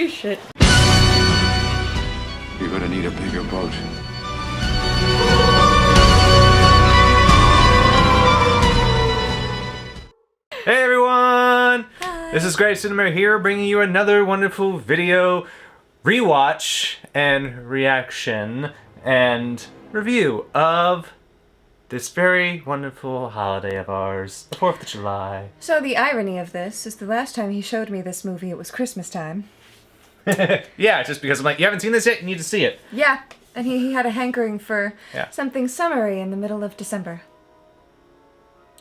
Holy shit. You're gonna need a bigger boat. Hey everyone! Hi. This is Greg Cinema here, bringing you another wonderful video rewatch and reaction and review of this very wonderful holiday of ours, the 4th of July. So the irony of this is the last time he showed me this movie, it was Christmas time. Yeah, just because I'm like, you haven't seen this yet, you need to see it. Yeah, and he had a hankering for Yeah. something summery in the middle of December.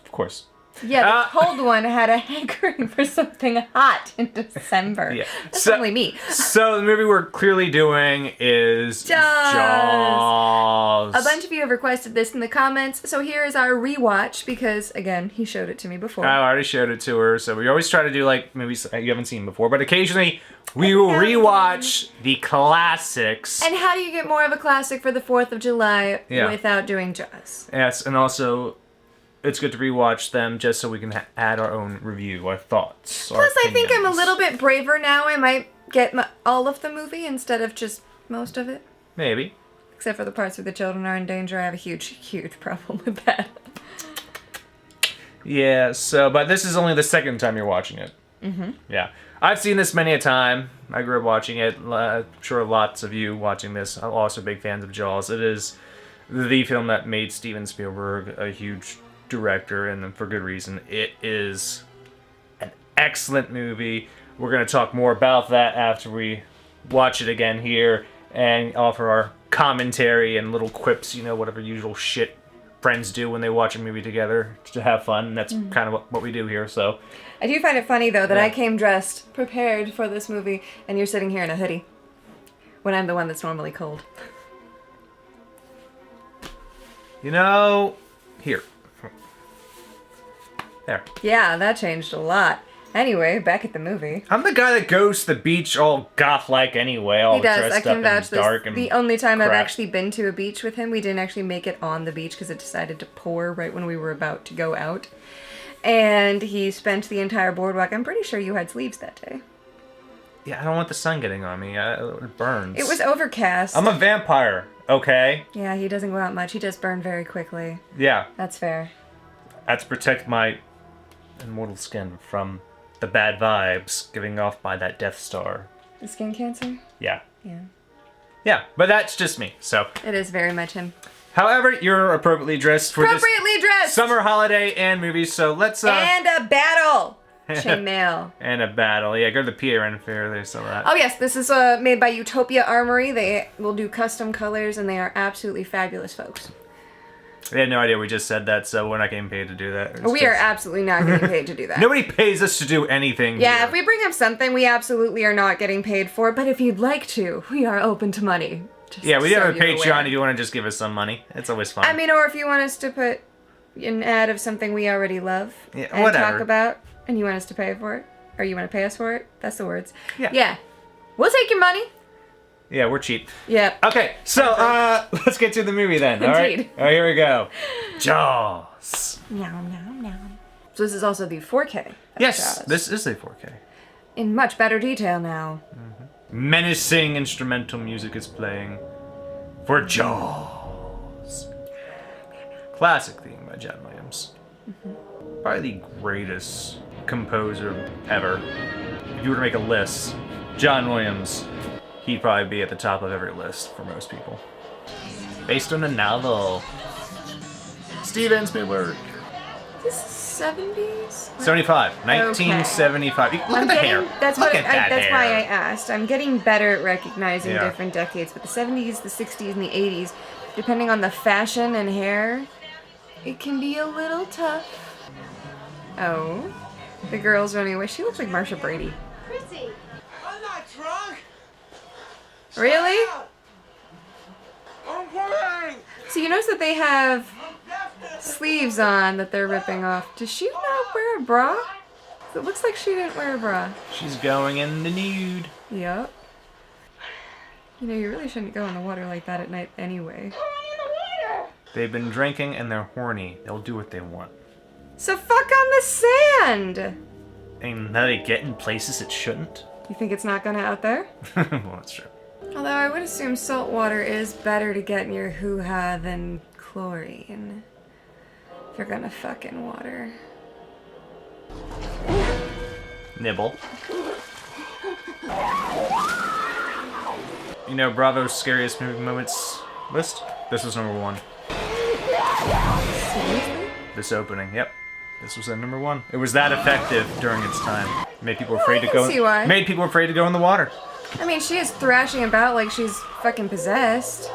Of course. Yeah, the cold one had a hankering for something hot in December. Yeah. That's only me. So the movie we're clearly doing is Jaws. Jaws. A bunch of you have requested this in the comments, so here is our rewatch because, again, he showed it to me before. I already showed it to her, so we always try to do like movies you haven't seen before, but occasionally we will rewatch the classics. And how do you get more of a classic for the 4th of July Yeah. without doing Jaws? Yes, and also it's good to rewatch them just so we can add our own review, our thoughts. Plus, I think I'm a little bit braver now. I might get all of the movie instead of just most of it. Maybe. Except for the parts where the children are in danger. I have a huge, huge problem with that. Yeah, so, but this is only the second time you're watching it. Mm-hmm. Yeah. I've seen this many a time. I grew up watching it. I'm sure lots of you watching this are also big fans of Jaws. It is the film that made Steven Spielberg a huge director, and for good reason. It is an excellent movie. We're going to talk more about that after we watch it again here and offer our commentary and little quips, you know, whatever usual shit friends do when they watch a movie together to have fun. And that's kind of what we do here, so. I do find it funny, though, that Yeah. I came dressed, prepared for this movie, and you're sitting here in a hoodie. When I'm the one that's normally cold. You know, here. There. Yeah, that changed a lot. Anyway, back at the movie. I'm the guy that goes to the beach all goth-like anyway, all He does. dressed I up can in vouch dark this. and The only time I've crap. actually been to a beach with him, we didn't actually make it on the beach because it decided to pour right when we were about to go out. And he spent the entire boardwalk. I'm pretty sure you had sleeves that day. Yeah, I don't want the sun getting on me. It burns. It was overcast. I'm a vampire, okay? Yeah, he doesn't go out much. He does burn very quickly. Yeah, That's fair. I have to protect my immortal skin from the bad vibes giving off by that Death Star. The skin cancer? Yeah. Yeah. Yeah, but that's just me, so. It is very much him. However, you're appropriately dressed for Appropriately this dressed! summer holiday and movies, so let's, And a battle! Chainmail. And a battle. Yeah, go to the PRN fair, they sell that. Oh yes, this is made by Utopia Armory. They will do custom colors, and they are absolutely fabulous folks. They had no idea we just said that, so we're not getting paid to do that. It's We are just- absolutely not getting paid to do that. Nobody pays us to do anything Yeah, here. if we bring up something, we absolutely are not getting paid for it, but if you'd like to, we are open to money. Just Yeah, we do so have a you're Patreon aware. if you want to just give us some money. It's always fun. I mean, or if you want us to put an ad of something we already love Yeah, and whatever. talk about, and you want us to pay for it, or you want to pay us for it, that's the words. Yeah. Yeah. We'll take your money. Yeah, we're cheap. Yeah. Okay, so let's get to the movie then. All right. Indeed. All right, here we go. Jaws. Nom, nom, nom. So this is also the 4K. of Yes, Jaws. this is a 4K. In much better detail now. Menacing instrumental music is playing for Jaws. Classic theme by John Williams. Probably the greatest composer ever. If you were to make a list, John Williams, he'd probably be at the top of every list for most people. Based on a novel. Steven Spielberg. This is 70s? 75. 1975. Look at the hair. That's Look what at that that's why I hair. asked. I'm getting better at recognizing Yeah. different decades, but the 70s, the 60s, and the 80s, depending on the fashion and hair, it can be a little tough. Oh, the girl's running away. She looks like Marsha Brady. Chrissy, I'm not drunk. Really? I'm kidding. So you notice that they have sleeves on that they're ripping off. Does she not wear a bra? It looks like she didn't wear a bra. She's going in the nude. Yep. You know, you really shouldn't go in the water like that at night anyway. They've been drinking and they're horny. They'll do what they want. So fuck on the sand! And now they get in places it shouldn't. You think it's not gonna out there? Well, that's true. Although I would assume salt water is better to get in your hoo-ha than chlorine. If you're gonna fuck in water. Nibble. You know Bravo's scariest movie moments list? This was number 1. Seriously? This opening, yep. This was at number 1. It was that effective during its time. Made people afraid to can go. see why. Made people afraid to go in the water. I mean, she is thrashing about like she's fucking possessed.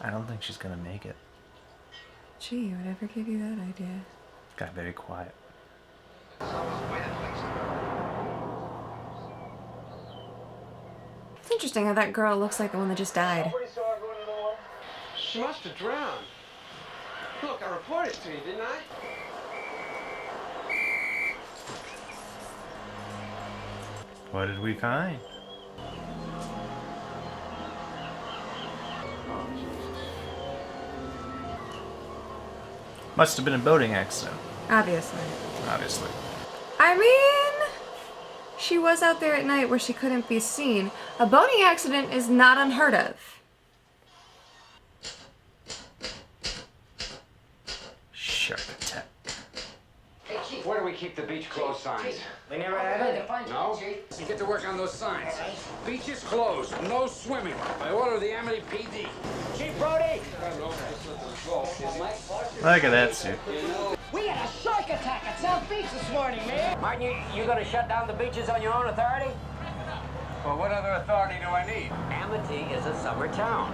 I don't think she's gonna make it. Gee, whatever gave you that idea? Got very quiet. It's interesting how that girl looks like the one that just died. She must have drowned. Look, I reported to you, didn't I? What did we find? Must have been a boating accident, Obviously. obviously. I mean, she was out there at night where she couldn't be seen. A boating accident is not unheard of. Shark attack. Where do we keep the beach closed signs? We never had it. No? You get to work on those signs. Beach is closed. No swimming. By order of the Amity PD. Chief Brody, Look at that suit. we had a shark attack at South Beach this morning, man. Aren't you gonna shut down the beaches on your own authority? Well, what other authority do I need? Amity is a summer town.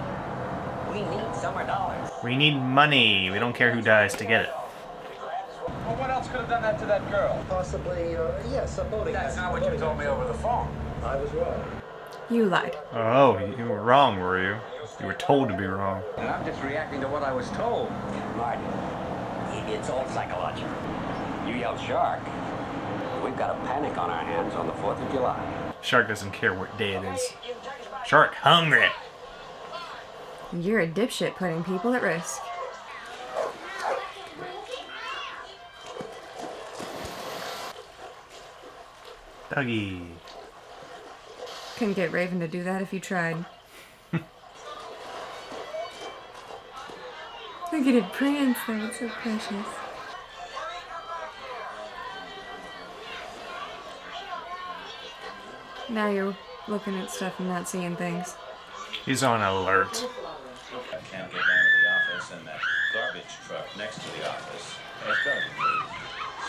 We need summer dollars. We need money. We don't care who dies to get it. Well, what else could have done that to that girl? Possibly, yes, a boating. That's not what you told me over the phone. I was wrong. You lied. Oh, you were wrong, were you? You were told to be wrong. And I'm just reacting to what I was told. Martin, it's all psychological. You yelled shark. We've got a panic on our hands on the 4th of July. Shark doesn't care what day it is. Shark hungry. You're a dipshit putting people at risk. Doggy. Couldn't get Raven to do that if you tried. Look at it prance though, it's so precious. Now you're looking at stuff and not seeing things. He's on alert. I can't get down to the office, and that garbage truck next to the office has got to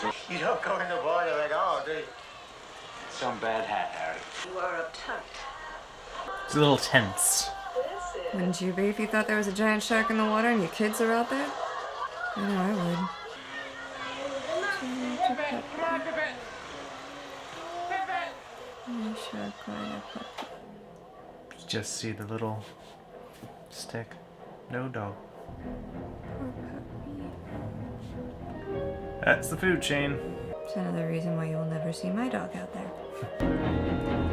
move. You don't go in the water at all, do you? Some bad hat, Harry. You are uptight. It's a little tense. Wouldn't you be if you thought there was a giant shark in the water and your kids are out there? I know I would. Shark right up. You just see the little stick. No dog. That's the food chain. It's another reason why you'll never see my dog out there.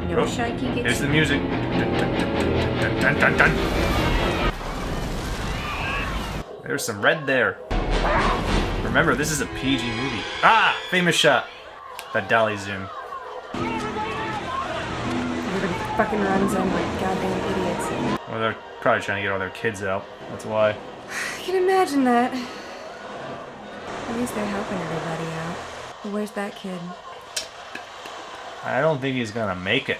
No Oh, sharky here's gets the music. Dun, dun, dun, dun, dun, dun. There's some red there. Remember, this is a PG movie. Ah! Famous shot. That dolly zoom. Everybody fucking runs in like goddamn idiots. Well, they're probably trying to get all their kids out. That's why. I can imagine that. At least they're helping everybody out. But where's that kid? I don't think he's gonna make it.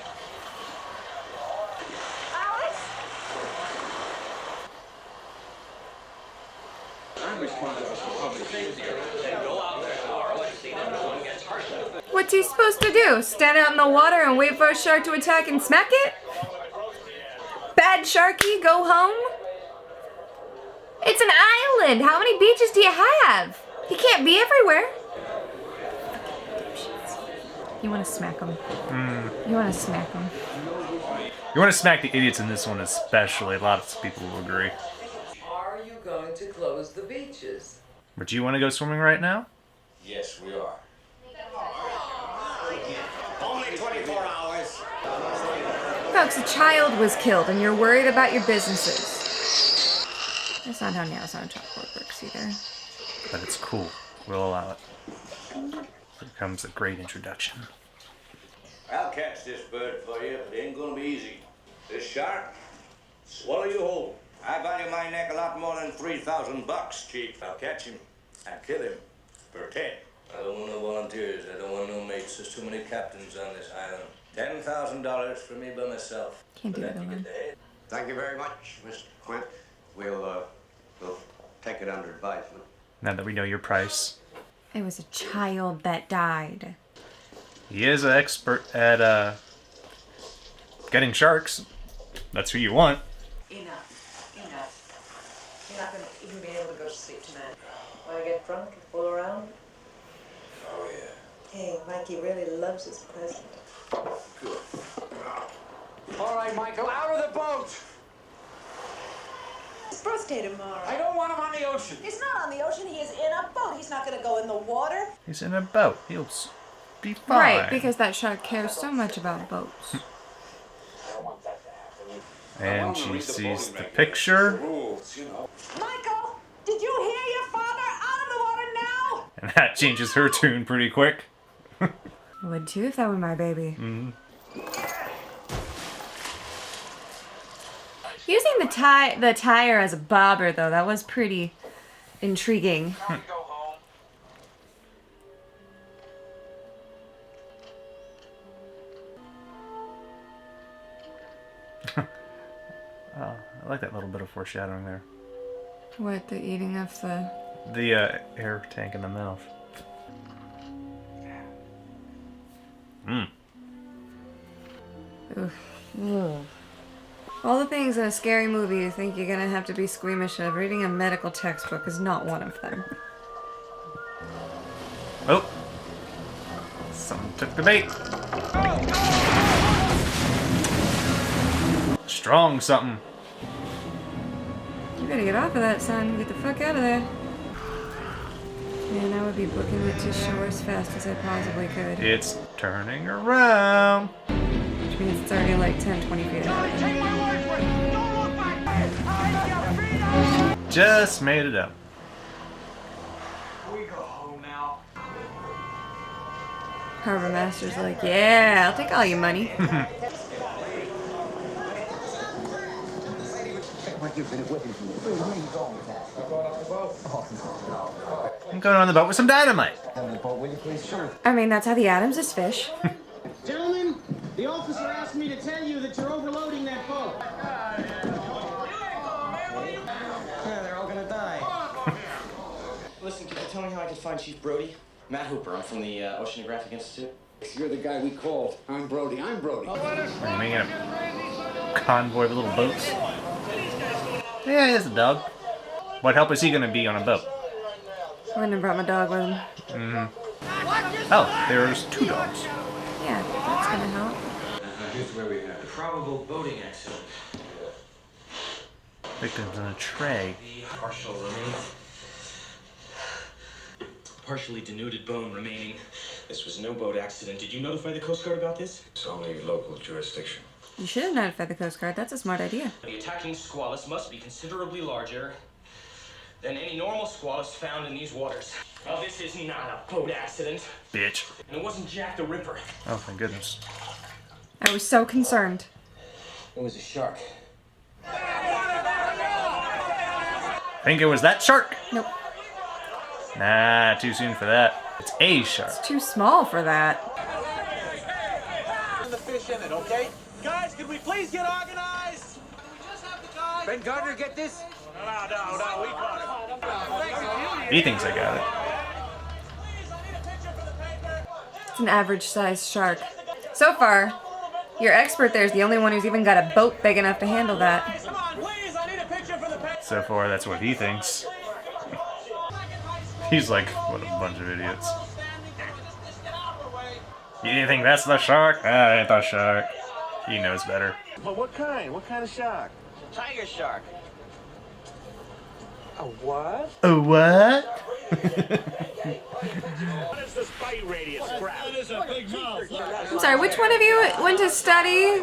What's he supposed to do? Stand out in the water and wait for a shark to attack and smack it? Bad Sharky, go home? It's an island! How many beaches do you have? He can't be everywhere. You want to smack him. You want to smack him. You want to smack the idiots in this one especially. Lots of people will agree. Are you going to close the beaches? But do you want to go swimming right now? Yes, we are. Only 24 hours. Folks, a child was killed and you're worried about your businesses. That's not how nails on a chalkboard works either. But it's cool. We'll allow it. Here comes a great introduction. I'll catch this bird for you, but it ain't gonna be easy. This shark, swallow you whole. I value my neck a lot more than $3,000, Chief. I'll catch him and kill him for 10. I don't want no volunteers. I don't want no mates. There's too many captains on this island. $10,000 for me by myself. Can't do it alone. Thank you very much, Mr. Quint. We'll take it under advisement. Now that we know your price. It was a child that died. He is an expert at getting sharks. That's who you want. Enough. You're not going to even be able to go to sleep tonight. Want to get drunk and fool around? Oh, yeah. Hey, Mikey really loves his present. Good. All right, Michael, out of the boat. His birthday tomorrow. I don't want him on the ocean. He's not on the ocean. He is in a boat. He's not going to go in the water. He's in a boat. He'll be fine. Right, because that shark cares so much about boats. And she sees the picture. Rules, you know. Michael, did you hear your father? Out of the water now! And that changes her tune pretty quick. I would too if that were my baby. Using the tire as a bobber, though, that was pretty intriguing. Oh, I like that little bit of foreshadowing there. What, the eating of the... The air tank in the mouth. Ugh. All the things in a scary movie you think you're gonna have to be squeamish of, reading a medical textbook is not one of them. Oh! Someone took the bait. Strong something. You better get off of that, son. Get the fuck out of there. Man, I would be booking it to shore as fast as I possibly could. It's turning around. Which means it's already like 10, 20 feet ahead. Just made it up. We go home now. Harbor Master's like, yeah, I'll take all your money. I'm going on the boat with some dynamite. I mean, that's how the Adams fish. Gentlemen, the officer asked me to tell you that you're overloading that boat. Yeah, they're all gonna die. Listen, could you tell me how I can find Chief Brody? Matt Hooper, I'm from the Oceanographic Institute. You're the guy we called. I'm Brody. I'm Brody. Are you making a convoy of little boats? Yeah, he has a dog. What help is he gonna be on a boat? I wouldn't have brought my dog with him. Oh, there's 2 dogs. Yeah, that's gonna help. Here's where we have The probable boating accident. Victims on a tray. Partial remains. Partially denuded bone remaining. This was no boat accident. Did you notify the Coast Guard about this? It's only local jurisdiction. You should have notified the Coast Guard. That's a smart idea. The attacking squalus must be considerably larger than any normal squalus found in these waters. Now, this is not a boat accident. Bitch. And it wasn't Jack the Ripper. Oh, thank goodness. I was so concerned. It was a shark. Think it was that shark? Nope. Nah, too soon for that. It's a shark. It's too small for that. The fish in it, okay? Guys, can we please get organized? We just have the guy. Ben Gardner, get this? No, we got it. He thinks I got it. Please, I need a picture for the paper. It's an average-sized shark. So far, your expert there's the only one who's even got a boat big enough to handle that. Come on, please, I need a picture for the paper. So far, that's what he thinks. He's like, what a bunch of idiots. You think that's the shark? Ah, ain't the shark. He knows better. Well, what kind? What kind of shark? Tiger shark. A what? A what? What is this bite radius crap? That is a big mouth. I'm sorry, which one of you went to study?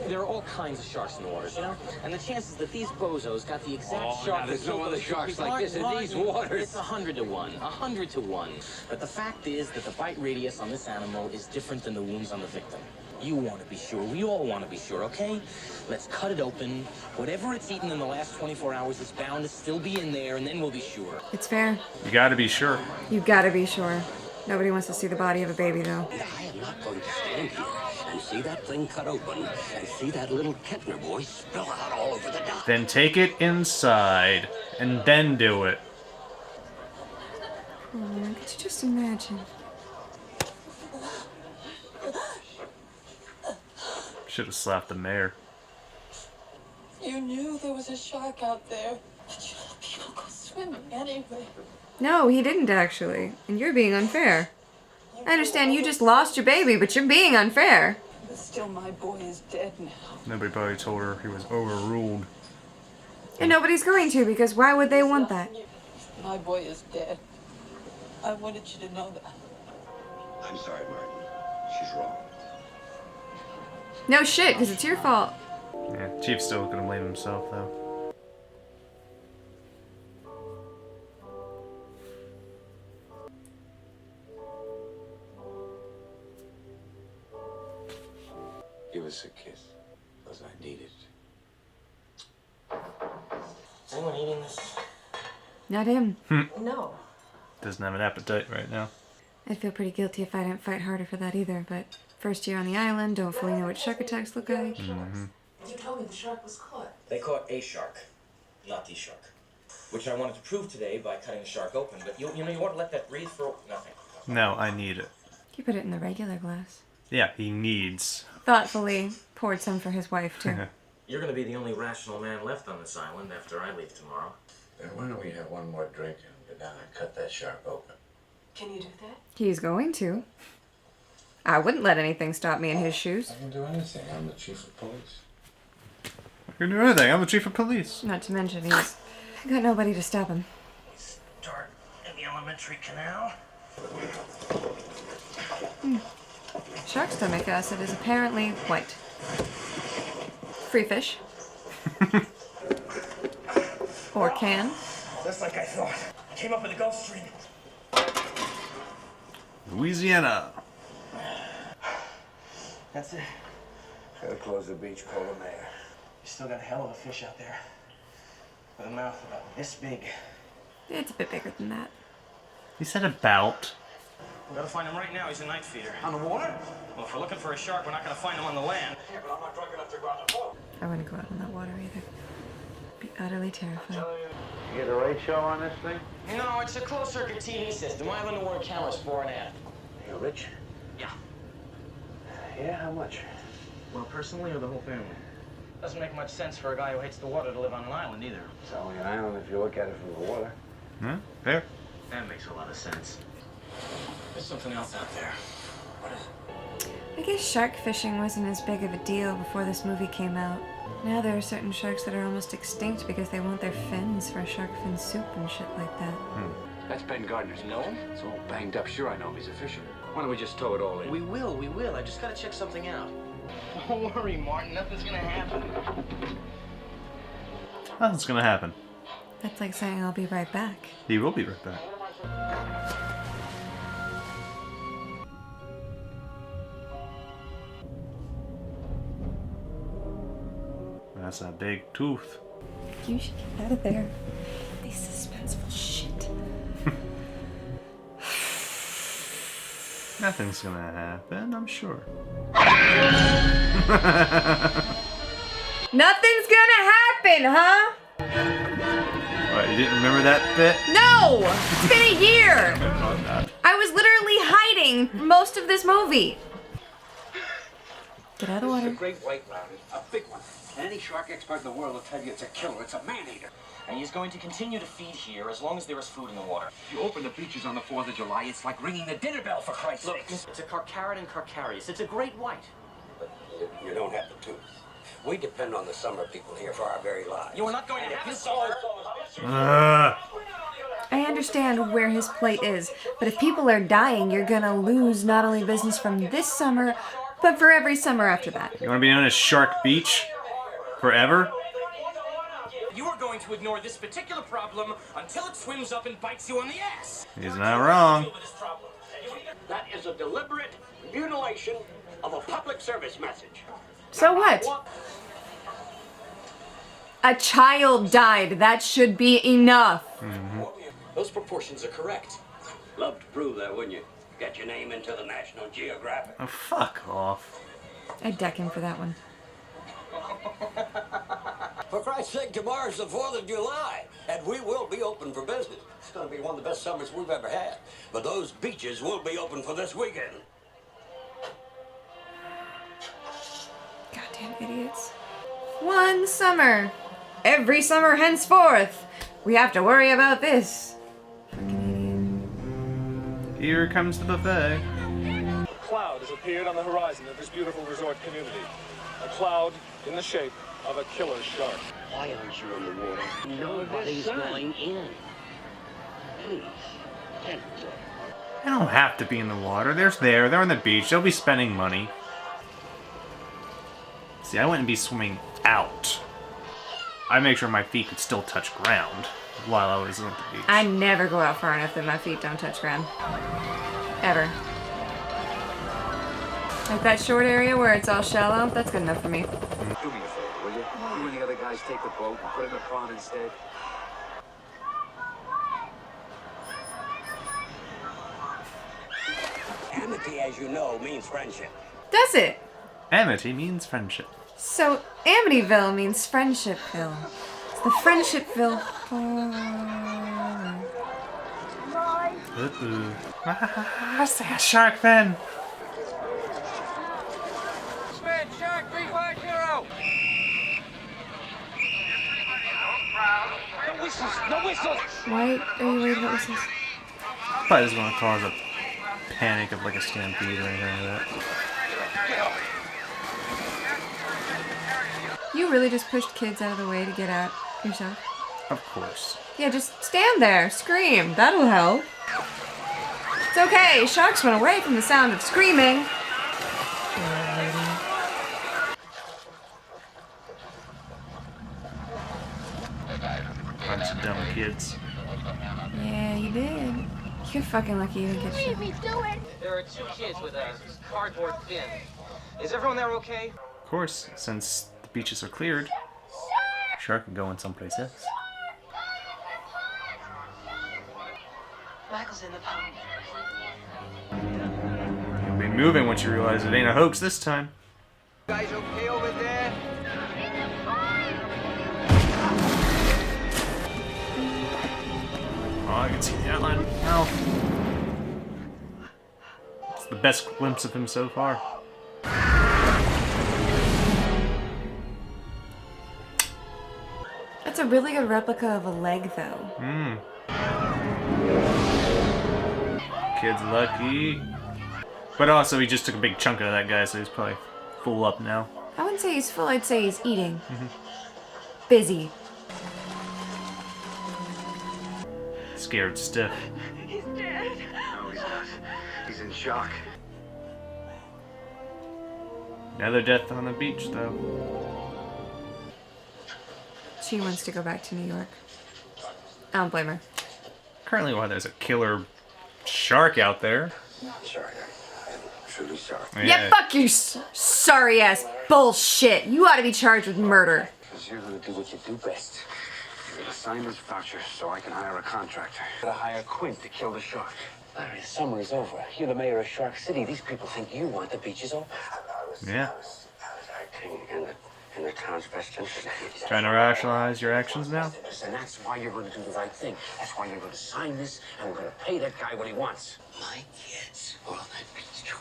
There are all kinds of sharks in the waters, you know? And the chances that these bozos got the exact shark... now, there's no other sharks like this in these waters. It's 100 to 1. 100 to 1. But the fact is that the bite radius on this animal is different than the wounds on the victim. You want to be sure. We all want to be sure, okay? Let's cut it open. Whatever it's eaten in the last 24 hours is bound to still be in there, and then we'll be sure. It's fair. You gotta be sure. You gotta be sure. Nobody wants to see the body of a baby, though. I am not going to stand here and see that thing cut open and see that little Kettner boy spill out all over the dock. Then take it inside, and then do it. Oh, could you just imagine? Should have slapped the mayor. You knew there was a shark out there, but you let people go swimming anyway. No, he didn't actually. And you're being unfair. I understand you just lost your baby, but you're being unfair. But still, my boy is dead now. Nobody probably told her he was overruled. And nobody's going to, because why would they want that? My boy is dead. I wanted you to know that. I'm sorry, Martin. She's wrong. No shit, because it's your fault. Yeah, Chief's still gonna blame himself, though. Give us a kiss, because I need it. Is anyone eating this? Not him. No. Doesn't have an appetite right now. I'd feel pretty guilty if I didn't fight harder for that either, but first year on the island, don't fully know what shark attacks look like. You told me the shark was caught. They caught a shark, not the shark. Which I wanted to prove today by cutting the shark open, but you know, you want to let that breathe for nothing. No, I need it. You put it in the regular glass. Yeah, he needs. Thoughtfully poured some for his wife, too. You're going to be the only rational man left on this island after I leave tomorrow. Then why don't we have one more drink and go down and cut that shark open? Can you do that? He's going to. I wouldn't let anything stop me in his shoes. I can do anything. I'm the chief of police. I can do anything. I'm the chief of police. Not to mention he's got nobody to stop him. Start in the elementary canal. Shark stomach acid is apparently white. Free fish. Or can. Just like I thought. I came up with the Gulf Stream. Louisiana. That's it. Gotta close the beach, call the mayor. You still got a hell of a fish out there. With a mouth about this big. It's a bit bigger than that. He said about. We gotta find him right now. He's a night feeder. On the water? Well, if we're looking for a shark, we're not gonna find him on the land. Yeah, but I'm not drunk enough to go on the boat. I wouldn't go out in that water either. Be utterly terrified. You get a rate show on this thing? No, it's a closed-circuit TV system. Island Award cameras 4.5. You rich? Yeah. Yeah, how much? Well, personally or the whole family? Doesn't make much sense for a guy who hates the water to live on an island either. It's only an island if you look at it from the water. Huh? Fair. That makes a lot of sense. There's something else out there. What is it? I guess shark fishing wasn't as big of a deal before this movie came out. Now there are certain sharks that are almost extinct because they want their fins for shark fin soup and shit like that. That's Ben Gardner's boat. It's all banged up. Sure, I know he's a fisherman. Why don't we just tow it all in? We will. I just gotta check something out. Don't worry, Martin. Nothing's gonna happen. Nothing's gonna happen. That's like saying I'll be right back. He will be right back. That's a big tooth. You should get out of there. These suspenseful shit. Nothing's gonna happen, I'm sure. Nothing's gonna happen, huh? What, you didn't remember that bit? No! It's been a year! I was literally hiding most of this movie. Get out of the water. It's a great white rounded, a big one. And any shark expert in the world will tell you it's a killer. It's a man-eater. And he's going to continue to feed here as long as there is food in the water. If you open the beaches on the 4th of July, it's like ringing the dinner bell, for Christ's Look, sake. it's a Carcharodon carcharius. It's a great white. But you don't have the tooth. We depend on the summer people here for our very lives. You are not going to have this. I understand where his plate is, but if people are dying, you're gonna lose not only business from this summer, but for every summer after that. You want to be known as Shark Beach forever? You are going to ignore this particular problem until it swims up and bites you on the ass. He's not wrong. That is a deliberate mutilation of a public service message. So what? A child died. That should be enough. Those proportions are correct. Love to prove that, wouldn't you? Get your name into the National Geographic. Oh, fuck off. I'd deck him for that one. For Christ's sake, tomorrow's the 4th of July, and we will be open for business. It's going to be one of the best summers we've ever had. But those beaches will be open for this weekend. Goddamn idiots. One summer. Every summer henceforth. We have to worry about this. Here comes the buffet. A cloud has appeared on the horizon of this beautiful resort community. A cloud in the shape of a killer shark. Why aren't you in the water? Nobody's going in. Please, can't you? They don't have to be in the water. They're on the beach. They'll be spending money. See, I wouldn't be swimming out. I make sure my feet could still touch ground while I was on the beach. I never go out far enough that my feet don't touch ground. Ever. Like that short area where it's all shallow, that's good enough for me. Do me a favor, will you? You and the other guys take the boat and put it in the pond instead. Amity, as you know, means friendship. Does it? Amity means friendship. So Amityville means Friendshipville. It's the Friendshipville. What's that shark then? Spread shark 350. No whistles, no whistles. Why are you worried about whistles? Probably just want to cause a panic of like a stampede or anything like that. You really just pushed kids out of the way to get out yourself? Of course. Yeah, just stand there, scream. That'll help. It's okay. Sharks run away from the sound of screaming. Bunch of dumb kids. Yeah, you did. You're fucking lucky you didn't get shot. There are 2 kids with a cardboard fin. Is everyone there okay? Of course, since the beaches are cleared, shark can go in someplace else. Michael's in the pond. You'll be moving once you realize it ain't a hoax this time. You guys okay over there? Oh, I can see the outline now. It's the best glimpse of him so far. That's a really good replica of a leg, though. Kid's lucky. But also, he just took a big chunk out of that guy, so he's probably full up now. I wouldn't say he's full, I'd say he's eating. Busy. Scared stiff. He's dead. No, he's not. He's in shock. Another death on the beach, though. She wants to go back to New York. I don't blame her. Currently, why there's a killer shark out there. Sorry, I'm truly sorry. Yeah, fuck you, sorry ass bullshit. You ought to be charged with murder. Because you're going to do what you do best. You're going to sign this voucher so I can hire a contractor. You're going to hire Quint to kill the shark. Larry, the summer is over. You're the mayor of Shark City. These people think you want the beaches open. Yeah. I was acting in the town's best interest. Trying to rationalize your actions now? And that's why you're going to do the right thing. That's why you're going to sign this, and we're going to pay that guy what he wants. My kids will that beach too.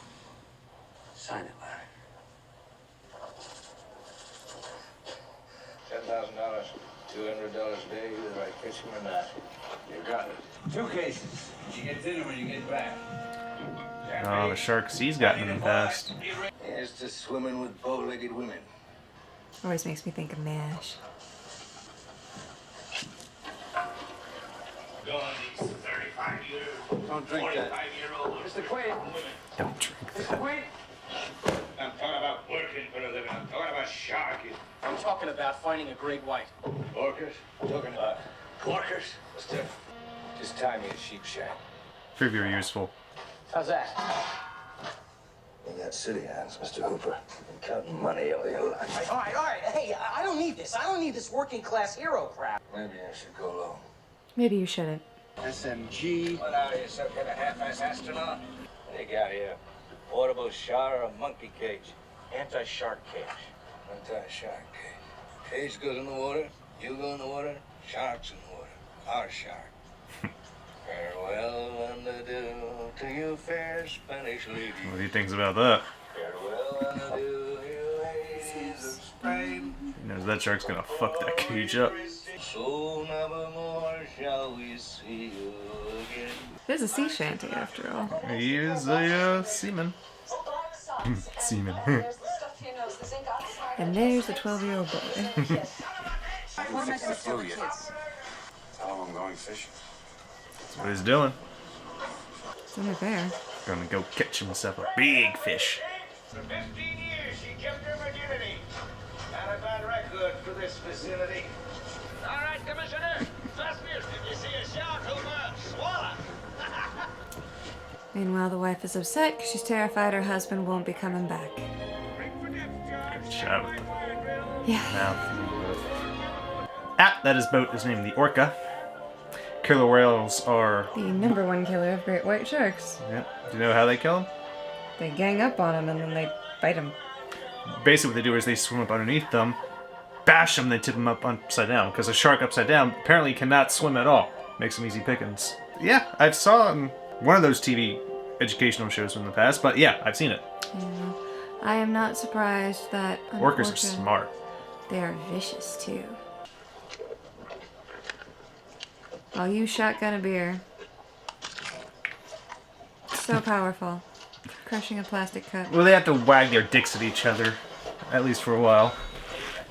Sign it, Larry. $10,000, $200 a day, either I catch him or not. You got it. 2 cases. You get dinner when you get back. Oh, the sharks he's gotten in the past. Here's to swimming with bow-legged women. Always makes me think of MASH. Don't drink that. Mr. Quaid. Don't drink Mr. that. Quaid. I'm talking about working for a living. I'm talking about sharking. I'm talking about finding a great white. Orcas? I'm talking about porkers. Mister, just tie me a sheep shack. Very, very useful. How's that? You got city hands, Mr. Hooper. Been counting money all your life. All right. Hey, I don't need this. I don't need this working class hero crap. Maybe I should go alone. Maybe you shouldn't. SMG. What are you, some kind of half-ass astronaut? What do you got here? Portable shower or monkey cage? Anti-shark cage. Anti-shark cage. Cage goes in the water, you go in the water, shark's in the water. Our shark. Farewell and adieu to you fair Spanish lady. What do you think about that? Farewell and adieu, you ladies of Spain. He knows that shark's gonna fuck that cage up. So never more shall we see you again. There's a sea shanty after all. He is a seaman. Seaman. And there's the 12-year-old boy. Fix the flu yet. Tell him I'm going fishing. That's what he's doing. It's only fair. Gonna go catch himself a big fish. For 15 years, she kept her virginity. Not a bad record for this facility. All right, Commissioner. Fasteners, if you see a shark, Hooper, swallow. Meanwhile, the wife is upset because she's terrified her husband won't be coming back. Good shot with the Yeah. mouth. That his boat is named the Orca. Killer whales are... The #1 killer of great white sharks. Yeah. Do you know how they kill them? They gang up on him and then they bite him. Basically what they do is they swim up underneath them, bash them, they tip them up upside down. Because a shark upside down apparently cannot swim at all. Makes them easy pickings. Yeah, I've saw one of those TV educational shows from the past, but yeah, I've seen it. Yeah. I am not surprised that Orcas are smart. They are vicious too. I'll use shotgun a beer. So powerful. Crushing a plastic cup. Well, they have to wag their dicks at each other, at least for a while,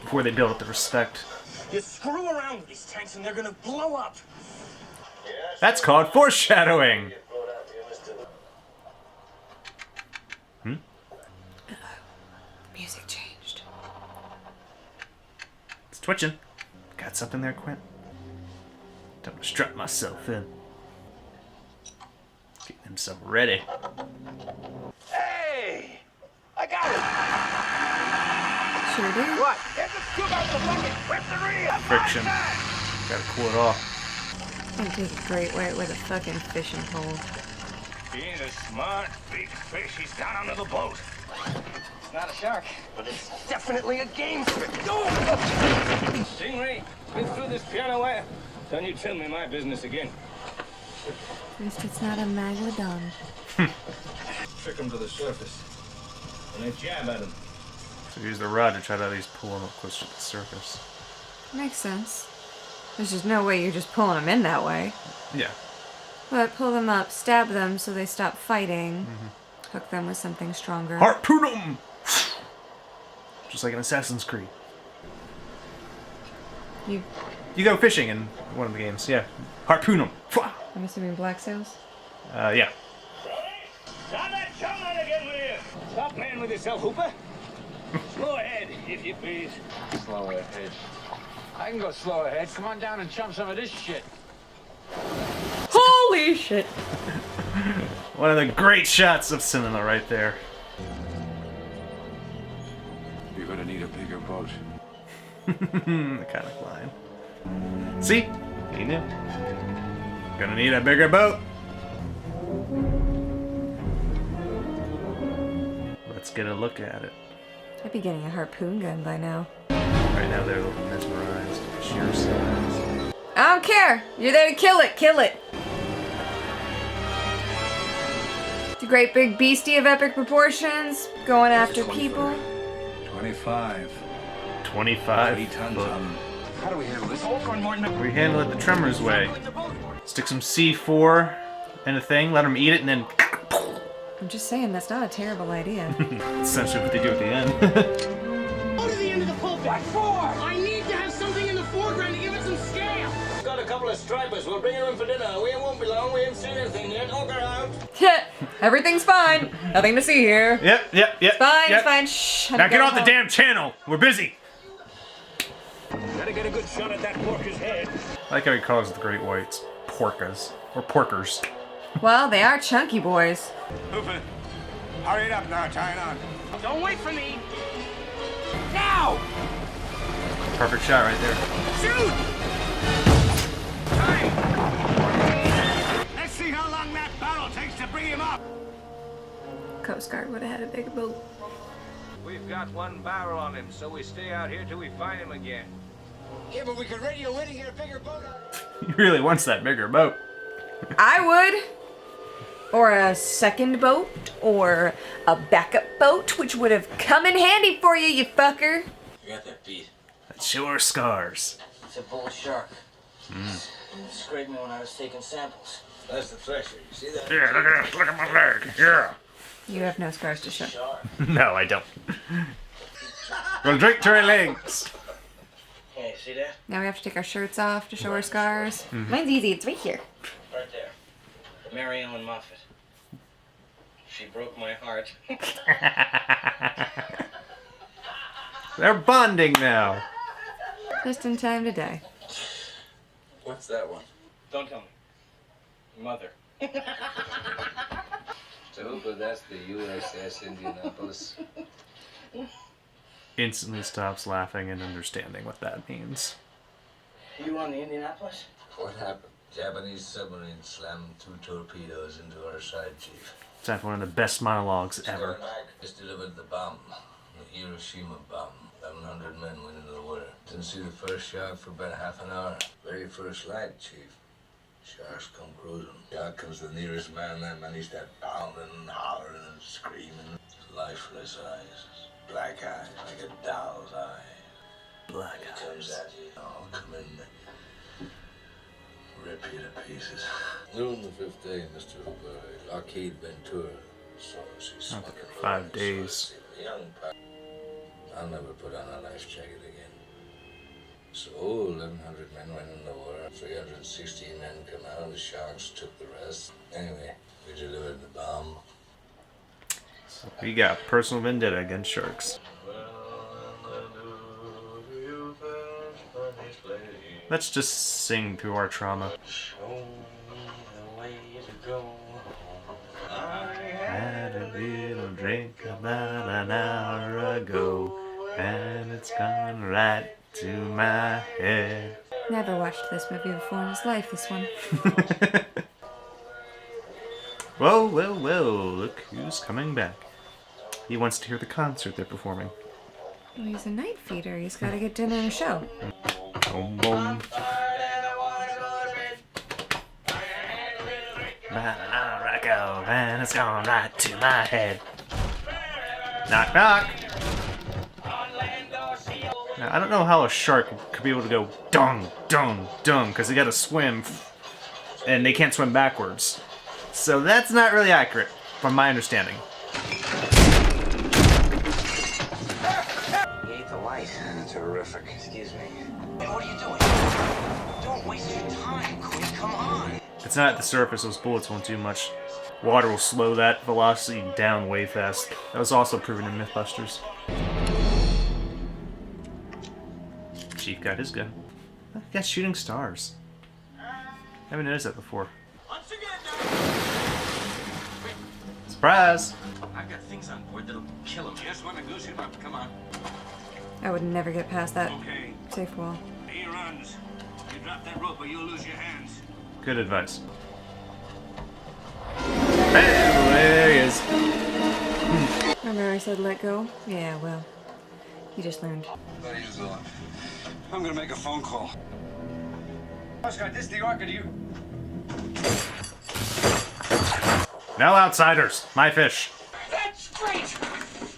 before they build up the respect. You screw around with these tanks and they're gonna blow up. That's called foreshadowing! Music changed. It's twitching. Got something there, Quint? Time to strap myself in. Getting himself ready. Hey! I got it! Sure do. What? Get the scoop out the bucket! Rip the reel! Friction. Gotta cool it off. I'd take a great white with a fucking fishing pole. Being a smart, big fish, he's down under the boat. It's not a shark, but it's definitely a game fish. Stingray, been through this piano wire. Don't you tell me my business again. At least it's not a megalodon. Trick him to the surface. And then jab at him. So use the rod to try to at least pull him up close to the surface. Makes sense. There's just no way you're just pulling them in that way. Yeah. But pull them up, stab them so they stop fighting, hook them with something stronger. Harpoon them! Just like in Assassin's Creed. You go fishing in one of the games, yeah. Harpoon them! I'm assuming Black Sails? Yeah. Stop that chumming again with you! Stop playing with yourself, Hooper. Slow ahead, if you please. Slow ahead. I can go slow ahead. Come on down and chum some of this shit. Holy shit! One of the great shots of cinema right there. You're gonna need a bigger boat. The kind of line. See? He knew. Gonna need a bigger boat. Let's get a look at it. I'd be getting a harpoon gun by now. Right now they're looking mesmerized. Sheer size. I don't care! You're there to kill it! Kill it! It's a great big beastie of epic proportions, going after people. 25. 25 3 tons foot. on. How do we handle this? We handle it the Tremors way. Stick some C4 in a thing, let them eat it, and then... I'm just saying, that's not a terrible idea. That's essentially what they do at the end. Go to the end of the pulpit. What for? I need to have something in the foreground to give it some scale. Got a a couple of stripers. We'll bring you in for dinner. We won't be long. We haven't seen anything yet. Ogre out. Everything's fine. Nothing to see here. Yep. It's fine, it's fine. Shh. Now get off the damn channel. We're busy. Gotta get a good shot at that porker's head. I like how he calls the great whites porkas. Or porkers. Well, they are chunky boys. Hooper, hurry it up now. Tie it on. Don't wait for me. Now! Perfect shot right there. Shoot! Time! Let's see how long that barrel takes to bring him up. Coast Guard would have had a bigger boat. We've got one barrel on him, so we stay out here till we find him again. Yeah, but we could radio in and get a bigger boat. He really wants that bigger boat. I would. Or a second boat. Or a backup boat, which would have come in handy for you, you fucker. You got that beat. That's sure scars. It's a bull shark. It scraped me when I was taking samples. That's the thresher. You see that? Yeah, look at my leg. Yeah. You have no scars to show. No, I don't. We'll drink to our legs. Yeah, you see that? Now we have to take our shirts off to show our scars. Mine's easy. It's right here. Right there. Mary Ellen Moffat. She broke my heart. They're bonding now. Just in time to die. What's that one? Don't tell me. Mother. So, but that's the USS Indianapolis. Instantly stops laughing and understanding what that means. You on the Indianapolis? What happened? Japanese submarine slammed 2 torpedoes into our side, Chief. It's like one of the best monologues ever. Just delivered the bomb. The Hiroshima bomb. 1,100 men went into the water. Didn't see the first shark for about half an hour. Very first light, Chief. Sharks come cruising. Out comes the nearest man. That man, he started pounding and hollering and screaming. Lifeless eyes. Black eyes, like a doll's eye. Black eyes. He comes at you. I'll come in and rip you to pieces. Noon the 5th day, Mr. Hooper. Lockheed Ventura. Not for 5 days. Young pal. I'll never put on a life jacket again. So 1,100 men went in the water. 316 men come out. The sharks took the rest. Anyway, we delivered the bomb. So we got personal vendetta against sharks. Let's just sing through our trauma. I had a little drink about an hour ago, and it's gone right to my head. Never watched this movie before in his life, this one. Well, look who's coming back. He wants to hear the concert they're performing. Well, he's a night feeder. He's got to get dinner and a show. Boom, boom. About an hour ago, and it's gone right to my head. Knock, knock. Now, I don't know how a shark could be able to go dung, dung, dung, because they got to swim, and they can't swim backwards. So that's not really accurate, from my understanding. You ate the light. Terrific. Excuse me. Hey, what are you doing? Don't waste your time, Quinn. Come on. If it's not at the surface, those bullets won't do much. Water will slow that velocity down way fast. That was also proven in Mythbusters. Chief got his gun. He got shooting stars. I haven't noticed that before. Surprise! I've got things on board that'll kill him. Just want to goose him up. Come on. I would never get past that Okay. safe wall. He runs. You drop that rope or you'll lose your hands. Good advice. Hey, there he is. Remember I said let go? Yeah, well, you just learned. I'm gonna make a phone call. Oscar, this is the Orchid. You. No outsiders. My fish. That's great!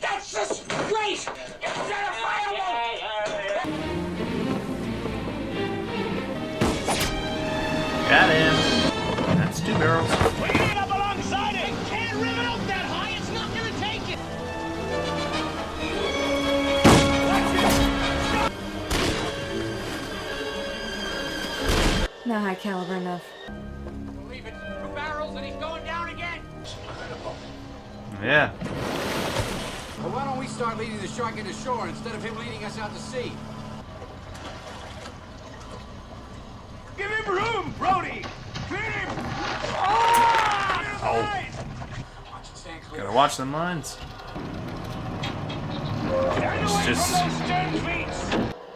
That's just great! Identifiable! Got him. That's 2 barrels. We get up alongside it! It can't rim it up that high! It's not gonna take it! Now not high caliber enough. Believe it. 2 barrels and he's going down again. Yeah. Well, why don't we start leading the shark into shore instead of him leading us out to sea? Give him room, Brody! Clear him! Oh. Gotta watch them lines. It's just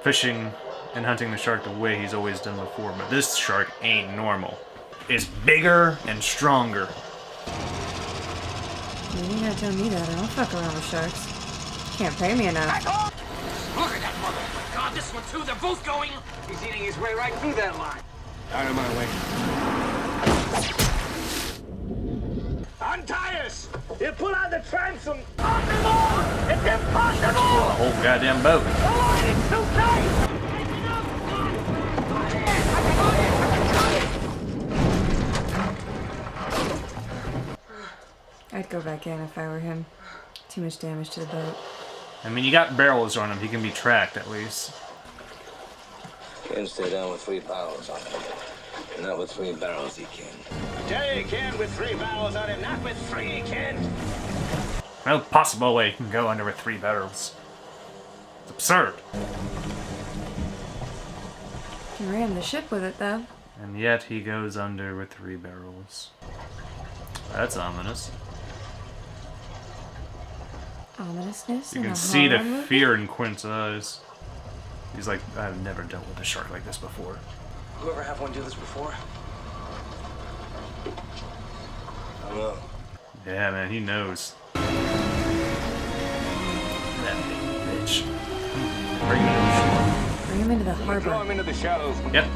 fishing and hunting the shark the way he's always done before, but this shark ain't normal. It's bigger and stronger. You ain't gotta tell me that. I don't fuck around with sharks. Can't pay me enough. Look at that mother! God, this one too, they're both going! He's eating his way right through that line. Out of my way. Untie us! You pull out the transom! On the board! It's impossible! The whole goddamn boat. The line is too tight! I'd go back in if I were him. Too much damage to the boat. I mean, you got barrels on him. He can be tracked at least. Can't stay down with 3 barrels on him. Not with 3 barrels he can. I tell you he can with 3 barrels on him, not with 3 he can. No possible way he can go under with 3 barrels. It's absurd. Can ram the ship with it though. And yet he goes under with 3 barrels. That's ominous. Ominousness. You in can a see the horror movie? fear in Quint's eyes. He's like, I've never dealt with a shark like this before. You ever have one do this before? I don't know. Yeah, man, he knows. That big bitch. Bring him to shore. Bring him into the Draw harbor. him into the shallows. Yep.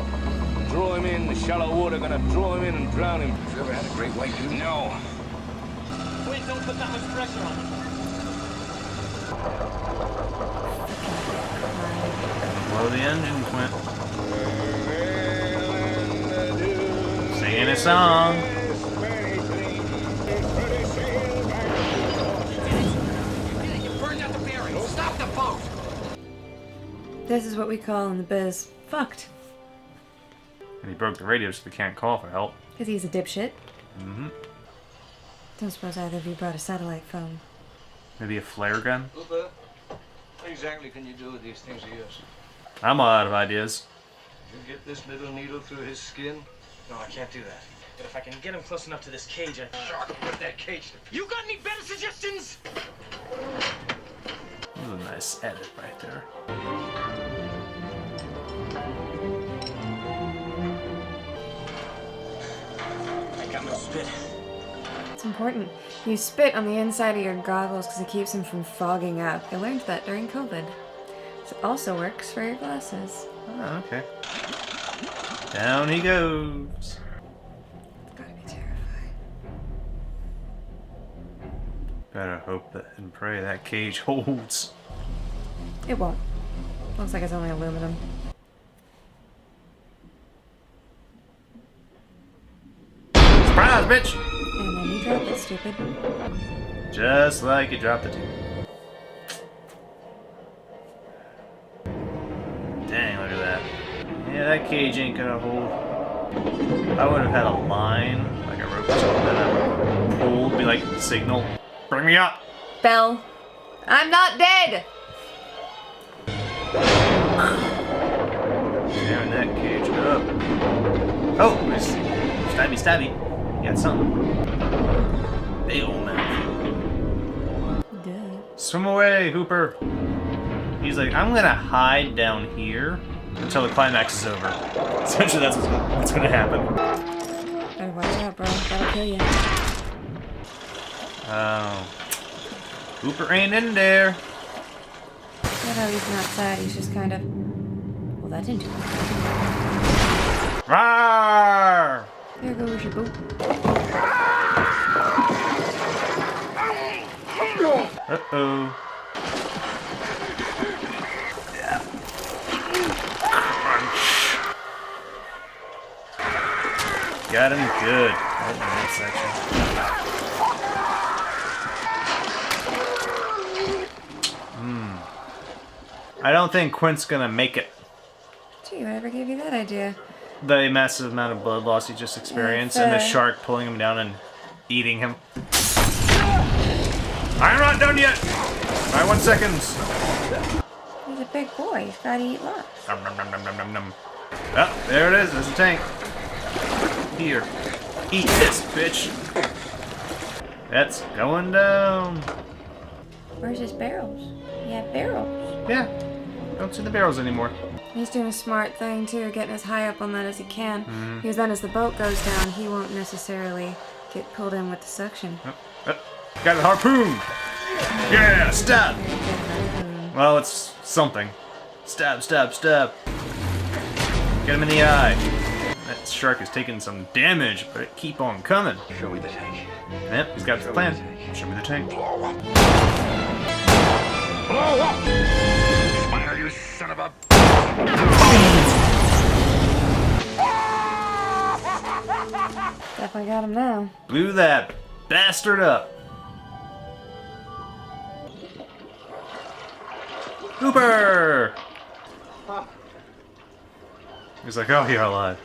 Draw him in the shallow water, gonna draw him in and drown him. You ever had a great white dude? No. Wait, don't put that much pressure on him. Blow the engine, Quint. Singing a song. You burned out the bearings. Stop the boat. This is what we call in the biz fucked. And he broke the radio so we can't call for help. Because he's a dipshit. Mm-hmm. Don't suppose either of you brought a satellite phone. Maybe a flare gun? What exactly can you do with these things of yours? I'm all out of ideas. Did you get this little needle through his skin? No, I can't do that. But if I can get him close enough to this cage, Shark, put that cage to... You got any better suggestions? That was a nice edit right there. I got no spit. It's important. You spit on the inside of your goggles because it keeps them from fogging up. I learned that during COVID. It also works for your glasses. Oh, okay. Down he goes. It's gotta be terrifying. Better hope that and pray that cage holds. It won't. Looks like it's only aluminum. Surprise, bitch! And then you drop it, stupid. Just like you dropped it. Dang, look at that. Yeah, that cage ain't gonna hold. I would have had a line, like a rope or something, that I would hold, be like, signal, bring me up! Belle, I'm not dead! Tearing that cage up. Oh, it's stabby stabby. You got something. Big old mouth. Duh. Swim away, Hooper. He's like, I'm gonna hide down here until the climax is over. Essentially, that's what's gonna happen. Better watch out, bro. That'll kill you. Oh. Hooper ain't in there. Not how he's from outside, he's just kind of... Well, that didn't do it. Rawr! There goes your boat. Uh-oh. Got him good. Right in that section. I don't think Quint's gonna make it. Gee, whatever gave you that idea? the massive amount of blood loss he just experienced, and the shark pulling him down and eating him. I'm not done yet! 1 second. He's a big boy. He's gotta eat lots. Nom, nom, nom, nom, nom, nom, nom. Oh, there it is. There's a tank. Here. Eat this, bitch. That's going down. Where's his barrels? He had barrels. Yeah. Don't see the barrels anymore. He's doing a smart thing too, getting as high up on that as he can. Because then as the boat goes down, he won't necessarily get pulled in with the suction. Got a harpoon! Yeah, stab! Well, it's something. Stab, stab, stab. Get him in the eye. That shark is taking some damage, but it keep on coming. Show me the tank. Yep, he's got the plan. Show me the tank. Blow up! Blow up! Smile, you son of a... Definitely got him now. Blew that bastard up. Hooper! He's like, oh, you're alive.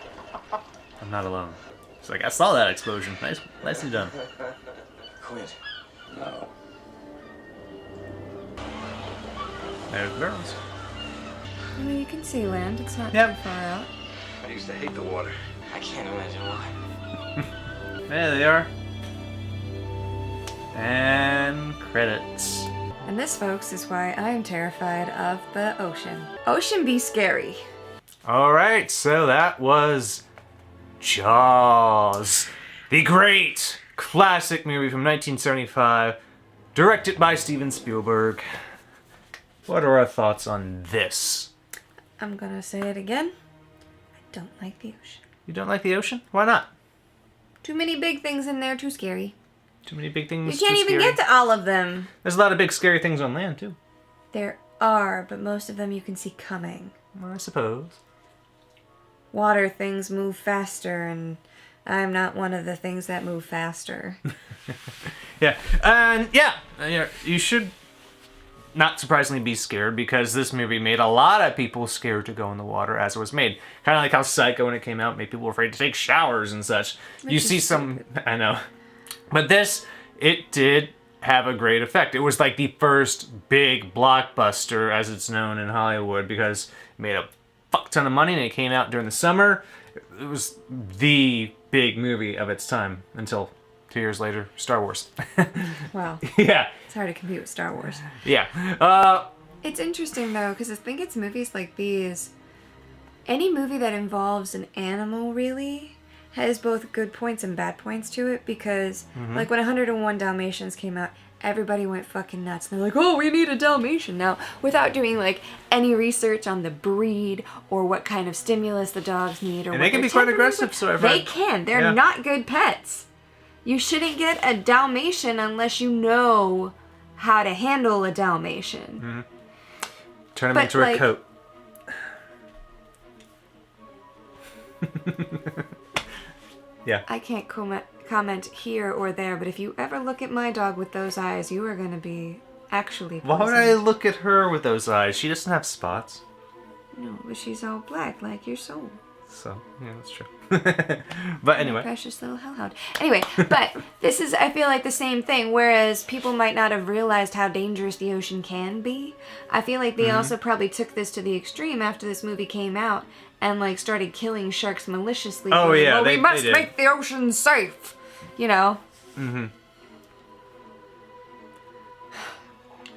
I'm not alone. He's like, I saw that explosion. Nicely done. Quint. No. There's the barrels. I mean, you can see land. It's not Yep. too far out. I used to hate the water. I can't imagine why. There they are. And credits. And this, folks, is why I'm terrified of the ocean. Ocean be scary. Alright, so that was Jaws. The great classic movie from 1975, directed by Steven Spielberg. What are our thoughts on this? I'm gonna say it again. I don't like the ocean. You don't like the ocean? Why not? Too many big things in there, too scary. Too many big things. You can't even get to all of them. There's a lot of big scary things on land too. There are, but most of them you can see coming. Well, I suppose. Water things move faster, and I'm not one of the things that move faster. Yeah, and yeah, you should not surprisingly be scared, because this movie made a lot of people scared to go in the water as it was made. Kind of like how Psycho, when it came out, made people afraid to take showers and such. Which You is see some, stupid. I know. But this, it did have a great effect. It was like the first big blockbuster, as it's known in Hollywood, because it made a fuck ton of money and it came out during the summer. It was the big movie of its time until 2 years later, Star Wars. Wow. Yeah. It's hard to compete with Star Wars. Yeah. It's interesting, though, because I think it's movies like these. Any movie that involves an animal, really, has both good points and bad points to it, because, like, when 101 Dalmatians came out, everybody went fucking nuts. And they're like, oh, we need a Dalmatian now, without doing, like, any research on the breed or what kind of stimulus the dogs need. Or And what they can their be quite temperament is. aggressive, so I've They read. can. They're Yeah. not good pets. You shouldn't get a Dalmatian unless you know how to handle a Dalmatian. Turn him But, into like- a coat. Yeah. I can't comment here or there, but if you ever look at my dog with those eyes, you are going to be actually Why would poisoned. I look at her with those eyes? She doesn't have spots. No, but she's all black like your soul. So, yeah, that's true. But anyway. Precious little hellhound. Anyway, but this is, I feel like, the same thing. Whereas people might not have realized how dangerous the ocean can be. I feel like they also probably took this to the extreme after this movie came out and, like, started killing sharks maliciously. Oh, going, yeah, well, they we must did. make the ocean safe. You know? And,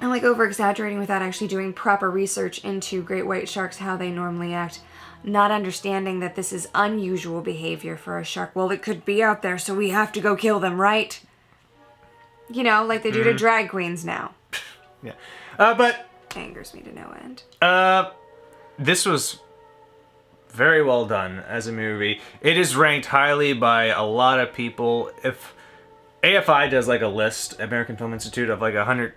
like, over-exaggerating without actually doing proper research into great white sharks, how they normally act. Not understanding that this is unusual behavior for a shark. Well, it could be out there, so we have to go kill them, right? You know, like they do to drag queens now. Yeah. But Angers me to no end. this was very well done as a movie. It is ranked highly by a lot of people. If AFI does like a list, American Film Institute, of like 100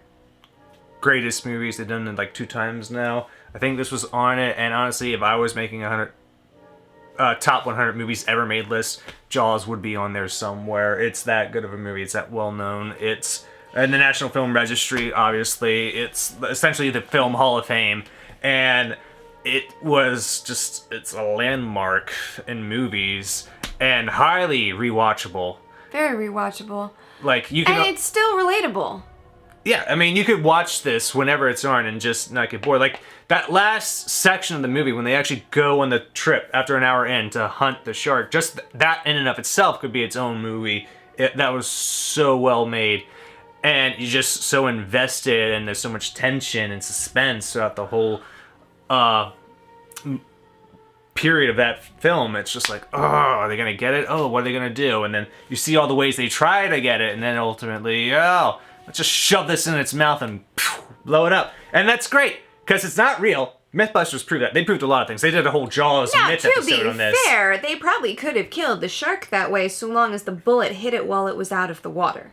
greatest movies, they've done it like 2 times now. I think this was on it, and honestly, if I was making 100 top 100 movies ever made list, Jaws would be on there somewhere. It's that good of a movie. It's that well known. It's in the National Film Registry, obviously. It's essentially the Film Hall of Fame, and it was just, it's a landmark in movies and highly rewatchable. Very rewatchable. Like, you can... And it's still relatable. Yeah, I mean, you could watch this whenever it's on and just not get bored. Like, that last section of the movie when they actually go on the trip after an hour in to hunt the shark, just that in and of itself could be its own movie. That was so well made. And you're just so invested, and there's so much tension and suspense throughout the whole period of that film. It's just like, oh, are they going to get it? Oh, what are they going to do? And then you see all the ways they try to get it, and then ultimately, oh, let's just shove this in its mouth and blow it up. And that's great, because it's not real. Mythbusters proved that. They proved a lot of things. They did a whole Jaws myth episode on this. To be fair, they probably could have killed the shark that way so long as the bullet hit it while it was out of the water.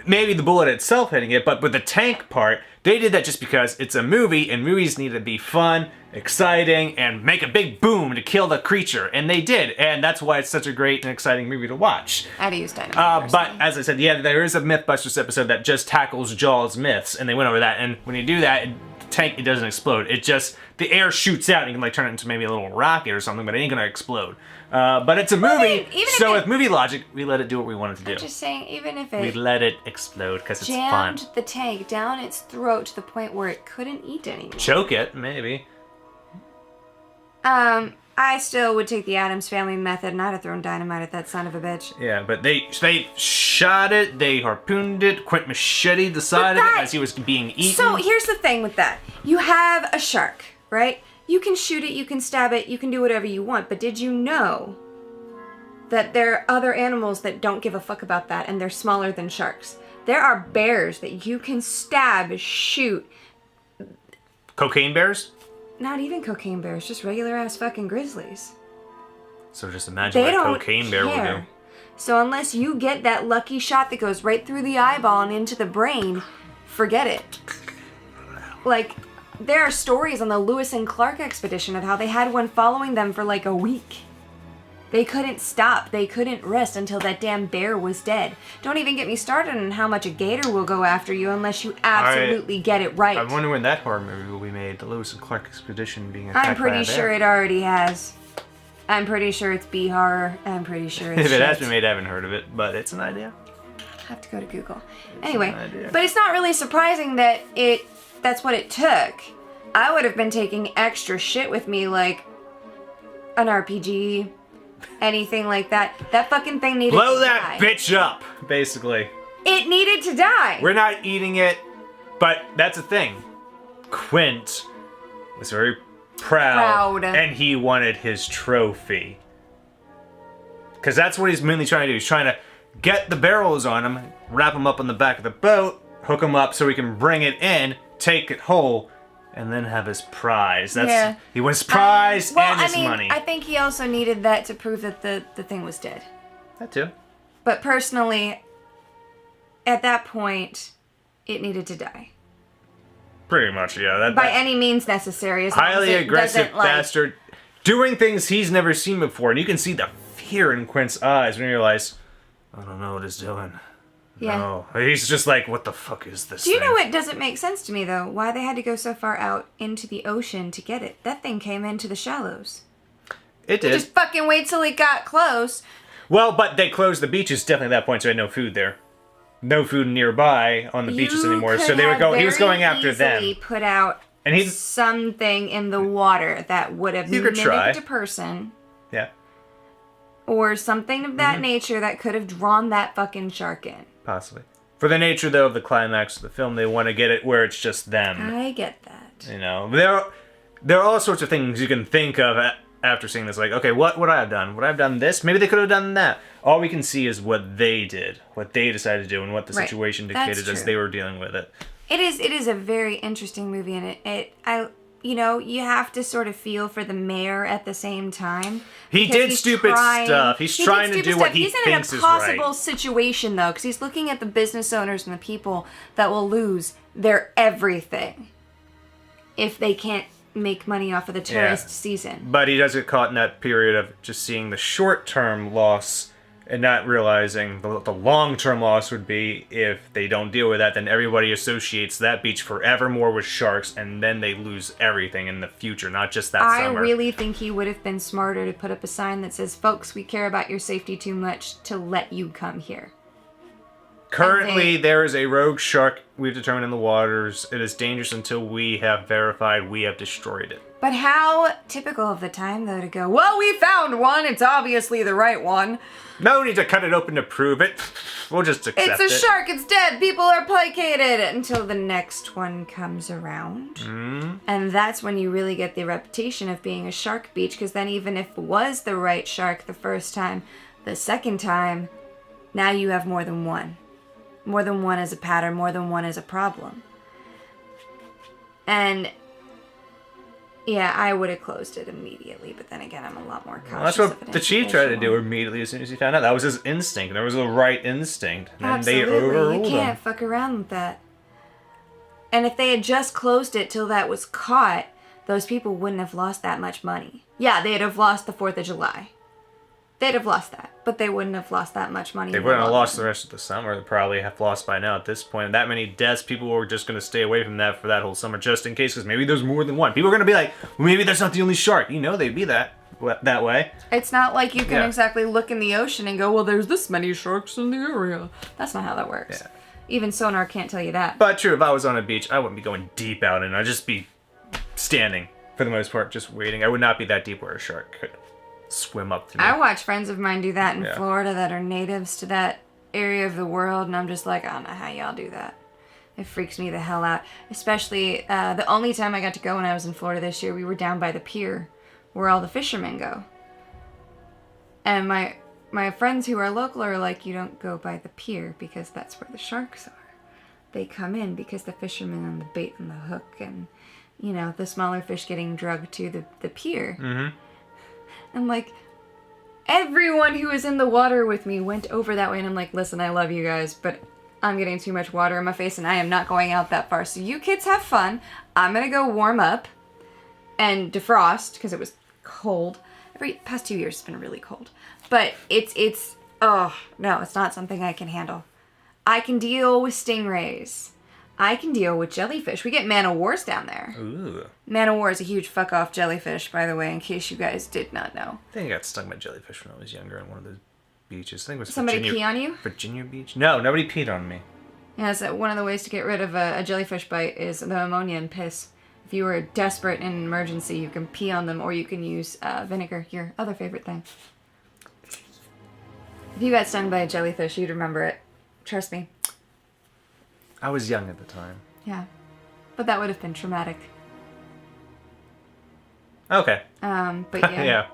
Maybe the bullet itself hitting it, but with the tank part, they did that just because it's a movie, and movies need to be fun, exciting, and make a big boom to kill the creature. And they did, and that's why it's such a great and exciting movie to watch. I'd use dynamite. But as I said, yeah, there is a Mythbusters episode that just tackles Jaws myths, and they went over that. And when you do that, the tank, it doesn't explode. It just, the air shoots out, and you can like turn it into maybe a little rocket or something, but it ain't gonna explode. But it's a movie, so with movie logic, we let it do what we want it to do. I'm just saying, even if it... We let it explode, because it's fun. Jammed the tank down its throat to the point where it couldn't eat anymore. Choke it, maybe. I still would take the Addams Family method, and I'd have thrown dynamite at that son of a bitch. Yeah, but they shot it, they harpooned it, Quint macheted the side of it as he was being eaten. So here's the thing with that. You have a shark, right? You can shoot it, you can stab it, you can do whatever you want, but did you know that there are other animals that don't give a fuck about that, and they're smaller than sharks? There are bears that you can stab, shoot. Cocaine bears? Not even cocaine bears, just regular ass fucking grizzlies. So just imagine what a cocaine bear will do. So unless you get that lucky shot that goes right through the eyeball and into the brain, forget it. Like, there are stories on the Lewis and Clark expedition of how they had one following them for like a week. They couldn't stop. They couldn't rest until that damn bear was dead. Don't even get me started on how much a gator will go after you unless you absolutely get it right. I wonder when that horror movie will be made. The Lewis and Clark expedition being attacked by a bear. I'm pretty sure it already has. I'm pretty sure it's B-horror. I'm pretty sure it's If it has been made, I haven't heard of it, but it's an idea. I have to go to Google. Anyway, but it's not really surprising that that's what it took. I would have been taking extra shit with me, like an RPG, anything like that. That fucking thing needed to die. Blow that bitch up, basically. It needed to die. We're not eating it, but that's the thing. Quint was very proud. And he wanted his trophy. Because that's what he's mainly trying to do. He's trying to get the barrels on him, wrap them up on the back of the boat, hook them up so he can bring it in, take it whole, and then have his prize. He wants prize and his money. I think he also needed that to prove that the thing was dead. That too. But personally, at that point, it needed to die. Pretty much, yeah. By any means necessary. As highly long as aggressive bastard doing things he's never seen before, and you can see the fear in Quint's eyes when you realize, I don't know what he's doing. Yeah. No. He's just like, what the fuck is this Do you thing? know what doesn't make sense to me, though? Why they had to go so far out into the ocean to get it? That thing came into the shallows. It did. Just fucking wait till it got close. Well, but they closed the beaches definitely at that point, so they had no food there. No food nearby on the beaches anymore, so they were going. He was going after them. Put out something in the water that would have mimicked a person. Yeah. Or something of that nature that could have drawn that fucking shark in. Possibly. For the nature, though, of the climax of the film, they want to get it where it's just them. I get that. You know, there are all sorts of things you can think of after seeing this. Like, okay, what would I have done? Would I have done this? Maybe they could have done that. All we can see is what they did, what they decided to do, and what the situation dictated as they were dealing with it. It is a very interesting movie, and you have to sort of feel for the mayor at the same time. He did stupid stuff. He's trying to do what he thinks is right. He's in an impossible situation, though, because he's looking at the business owners and the people that will lose their everything if they can't make money off of the tourist season. But he does get caught in that period of just seeing the short-term loss And not realizing the long-term loss would be if they don't deal with that, then everybody associates that beach forevermore with sharks, and then they lose everything in the future, not just that summer. I really think he would have been smarter to put up a sign that says, folks, we care about your safety too much to let you come here. Currently, there is a rogue shark we've determined in the waters. It is dangerous until we have verified we have destroyed it. But how typical of the time, though, to go, well, we found one. It's obviously the right one. No need to cut it open to prove it. We'll just accept it. It's a shark. It's dead. People are placated until the next one comes around. Mm. And that's when you really get the reputation of being a shark beach, because then even if it was the right shark the first time, the second time, now you have more than one. More than one as a pattern, more than one as a problem. And yeah, I would have closed it immediately, but then again, I'm a lot more cautious. Well, that's what the chief tried to do immediately as soon as he found out. That was his instinct. That was the right instinct. And Absolutely. they overruled You can't fuck around with that. And if they had just closed it till that was caught, those people wouldn't have lost that much money. Yeah, they'd have lost the 4th of July. They'd have lost that, but they wouldn't have lost that much money. They wouldn't have lost the rest of the summer. They probably have lost by now at this point. That many deaths, people were just going to stay away from that for that whole summer just in case, because maybe there's more than one. People are going to be like, well, maybe that's not the only shark. You know they'd be that way. It's not like you can exactly look in the ocean and go, well, there's this many sharks in the area. That's not how that works. Yeah. Even sonar can't tell you that. But true, if I was on a beach, I wouldn't be going deep out in. I'd just be standing, for the most part, just waiting. I would not be that deep where a shark could swim up to me. I watch friends of mine do that in Florida that are natives to that area of the world, and I'm just like, I don't know how y'all do that. It freaks me the hell out. Especially the only time I got to go when I was in Florida this year, we were down by the pier where all the fishermen go. And my friends who are local are like, you don't go by the pier because that's where the sharks are. They come in because the fishermen and the bait and the hook and, you know, the smaller fish getting drugged to the pier. Mm-hmm. I'm like, everyone who was in the water with me went over that way, and I'm like, listen, I love you guys, but I'm getting too much water in my face, and I am not going out that far. So you kids have fun. I'm gonna go warm up and defrost, because it was cold. Past 2 years it's been really cold. But oh, no, it's not something I can handle. I can deal with stingrays. I can deal with jellyfish. We get man-o-wars down there. Ooh. Man-o-war is a huge fuck-off jellyfish, by the way, in case you guys did not know. I think I got stung by jellyfish when I was younger on one of the beaches. I think it was Somebody pee on you? Virginia Beach? No, nobody peed on me. Yeah, so one of the ways to get rid of a jellyfish bite is the ammonia and piss. If you were desperate in an emergency, you can pee on them, or you can use vinegar, your other favorite thing. If you got stung by a jellyfish, you'd remember it. Trust me. I was young at the time. Yeah. But that would have been traumatic. Okay. But yeah.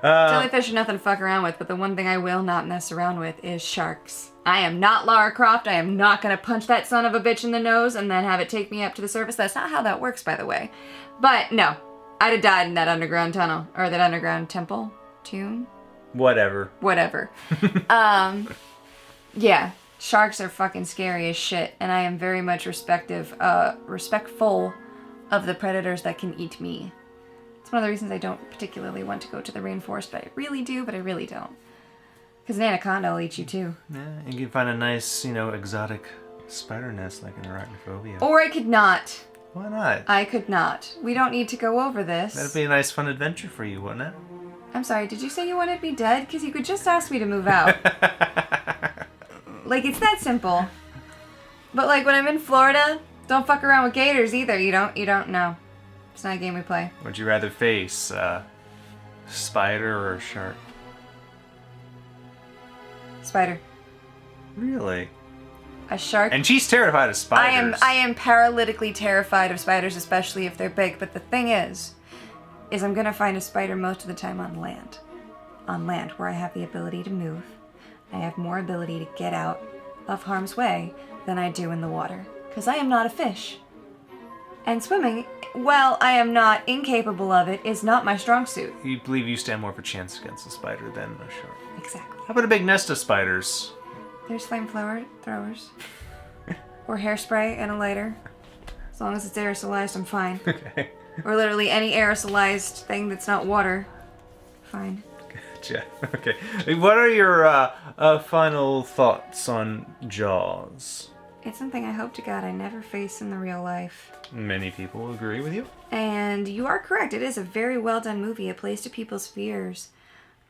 Yeah. Jellyfish are nothing to fuck around with, but the one thing I will not mess around with is sharks. I am not Lara Croft. I am not going to punch that son of a bitch in the nose and then have it take me up to the surface. That's not how that works, by the way. But no, I'd have died in that underground tunnel, or that underground temple, tomb. Whatever. Yeah, sharks are fucking scary as shit, and I am very much respectful of the predators that can eat me. It's one of the reasons I don't particularly want to go to the rainforest, but I really do, but I really don't. Because an anaconda will eat you too. Yeah, you can find a nice, exotic spider nest like an arachnophobia. Or I could not. Why not? I could not. We don't need to go over this. That'd be a nice fun adventure for you, wouldn't it? I'm sorry, did you say you wanted me dead? Because you could just ask me to move out. Like, it's that simple. But like when I'm in Florida, don't fuck around with gators either. You don't know. It's not a game we play. Would you rather face a spider or a shark? Spider. Really? A shark? And she's terrified of spiders. I am paralytically terrified of spiders, especially if they're big. But the thing is I'm gonna find a spider most of the time on land. On land, where I have the ability to move. I have more ability to get out of harm's way than I do in the water. Because I am not a fish. And swimming, while I am not incapable of it, is not my strong suit. You believe you stand more of a chance against a spider than a shark. Exactly. How about a big nest of spiders? There's flamethrower throwers. Or hairspray and a lighter. As long as it's aerosolized, I'm fine. Okay. Or literally any aerosolized thing that's not water. Fine. Gotcha. Okay. What are your final thoughts on Jaws? It's something I hope to God I never face in the real life. Many people agree with you. And you are correct. It is a very well done movie. It plays to people's fears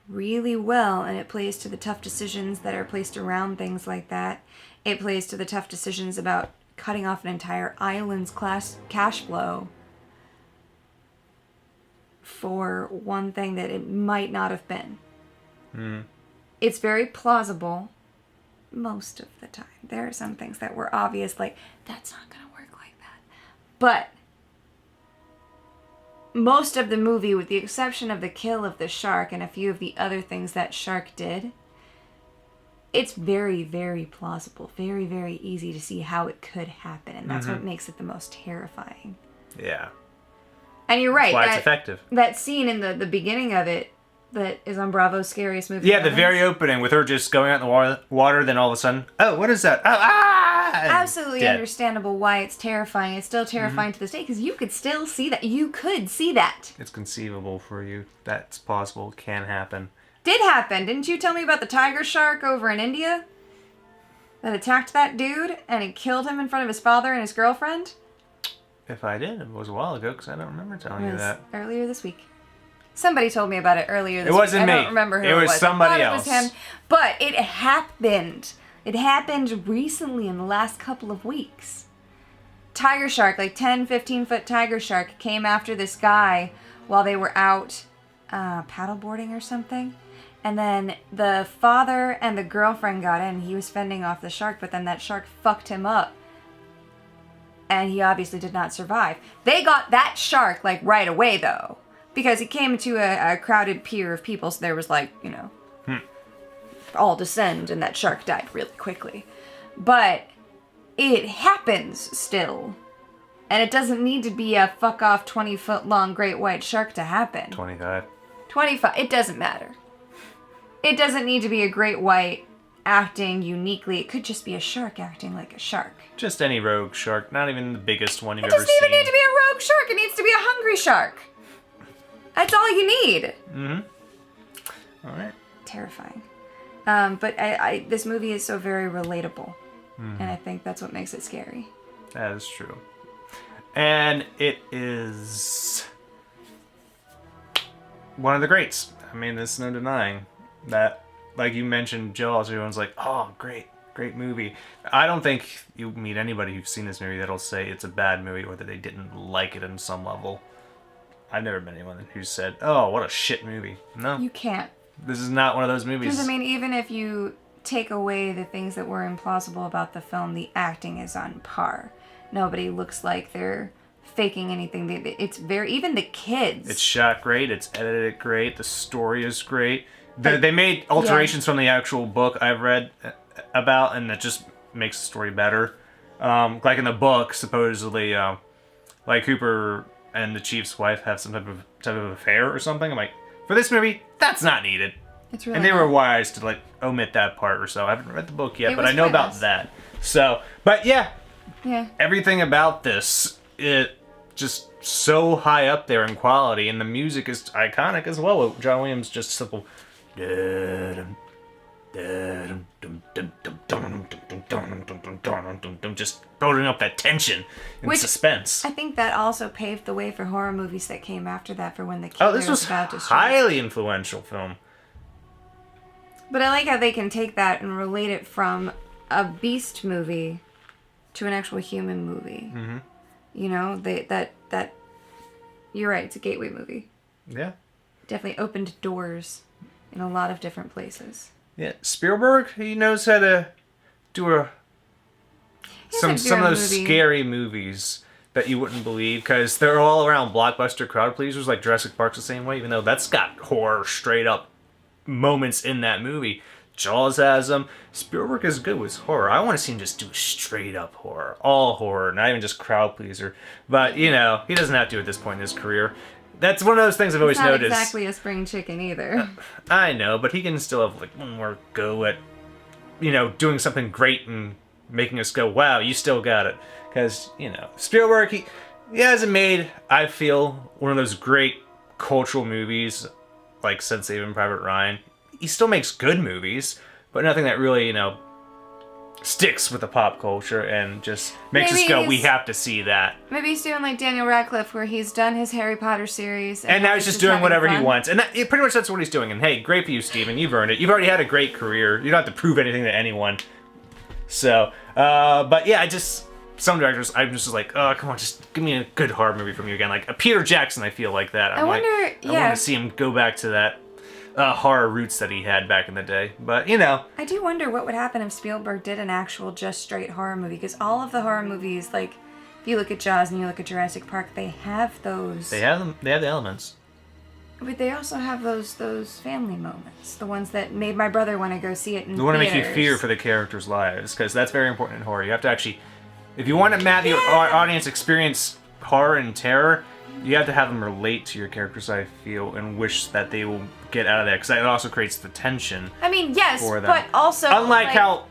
really well, and it plays to the tough decisions that are placed around things like that. It plays to the tough decisions about cutting off an entire island's cash flow for one thing that it might not have been. It's very plausible most of the time. There are some things that were obvious, like, that's not going to work like that. But most of the movie, with the exception of the kill of the shark and a few of the other things that shark did, it's very, very plausible. Very, very easy to see how it could happen. And that's what makes it the most terrifying. Yeah. And you're right. That's why it's effective. That scene in the beginning of it that is on Bravo's Scariest Movie. Yeah, the very opening with her just going out in the water, then all of a sudden, oh, what is that? Oh, ah! Absolutely Dead. Understandable why it's terrifying. It's still terrifying to this day because you could still see that. You could see that. It's conceivable for you. That's possible. It can happen. Did happen. Didn't you tell me about the tiger shark over in India that attacked that dude and it killed him in front of his father and his girlfriend? If I did, it was a while ago because I don't remember telling you that. Earlier this week. Somebody told me about it earlier this week. It wasn't me. I don't remember who it was. Somebody I thought else. It was him. But it happened. It happened recently in the last couple of weeks. Tiger shark, like 10, 15-foot tiger shark, came after this guy while they were out paddleboarding or something. And then the father and the girlfriend got in. He was fending off the shark, but then that shark fucked him up. And he obviously did not survive. They got that shark, like, right away, though. Because it came to a crowded pier of people, so there was, like, you know, all descend, and that shark died really quickly. But it happens still. And it doesn't need to be a fuck-off 20-foot-long great white shark to happen. 25. 25. It doesn't matter. It doesn't need to be a great white acting uniquely. It could just be a shark acting like a shark. Just any rogue shark, not even the biggest one you've It ever doesn't seen. even need to be a rogue shark. It needs to be a hungry shark. That's all you need. All right. Terrifying. But this movie is so very relatable. And I think that's what makes it scary. That is true. And it is one of the greats. I mean, there's no denying that. Like you mentioned, Jaws, everyone's like, oh, great movie. I don't think you meet anybody who's seen this movie that'll say it's a bad movie or that they didn't like it on some level. I've never met anyone who said, oh, what a shit movie. No. You can't. This is not one of those movies. Because, I mean, even if you take away the things that were implausible about the film, the acting is on par. Nobody looks like they're faking anything. It's very... Even the kids. It's shot great. It's edited great. The story is great. They made alterations from the actual book I've read about, and that just makes the story better. Like in the book, supposedly, like Cooper and the chief's wife have some type of affair or something. I'm like, for this movie, that's not needed. It's really and they were wise to like omit that part or so. I haven't read the book yet, It but was I know about pointless. that. So, but yeah, Yeah. everything about this, it just so high up there in quality, and the music is iconic as well. With John Williams, just simple. Just building up that tension and suspense. I think that also paved the way for horror movies that came after that for when the killer Oh, this was about to strike. highly influential film. But I like how they can take that and relate it from a beast movie to an actual human movie. Mm-hmm. You know, that you're right, it's a gateway movie. Yeah. Definitely opened doors in a lot of different places. Yeah, Spielberg, he knows how to do some of those scary movies that you wouldn't believe, because they're all around blockbuster crowd pleasers, like Jurassic Park's the same way, even though that's got horror straight up moments in that movie. Jaws has them. Spielberg is good with horror. I want to see him just do straight up horror. All horror, not even just crowd pleaser. But, you know, he doesn't have to at this point in his career. That's one of those things I've always noticed. Not exactly a spring chicken either. I know, but he can still have like one more go at, you know, doing something great and making us go, wow, you still got it. Because, you know, Spielberg, he hasn't made, I feel, one of those great cultural movies like since Saving Private Ryan. He still makes good movies, but nothing that really, sticks with the pop culture and just makes us go, we have to see that. Maybe he's doing like Daniel Radcliffe, where he's done his Harry Potter series. And now he's just doing whatever he wants. And pretty much that's what he's doing. And hey, great for you, Steven. You've earned it. You've already had a great career. You don't have to prove anything to anyone. So, but yeah, some directors, I'm just like, oh, come on, just give me a good horror movie from you again. Like Peter Jackson, I feel like that. I want to see him go back to that horror roots that he had back in the day. But, I do wonder what would happen if Spielberg did an actual just straight horror movie, because all of the horror movies, like, if you look at Jaws and you look at Jurassic Park, they have those. They have them. They have the elements. But they also have those family moments, the ones that made my brother want to go see it in They want to make you theaters. fear for the characters' lives, because that's very important in horror. You have to actually, if you want to have your audience experience horror and terror, you have to have them relate to your characters, I feel, and wish that they will get out of that, because that also creates the tension. I mean, yes, for them. but also unlike like, how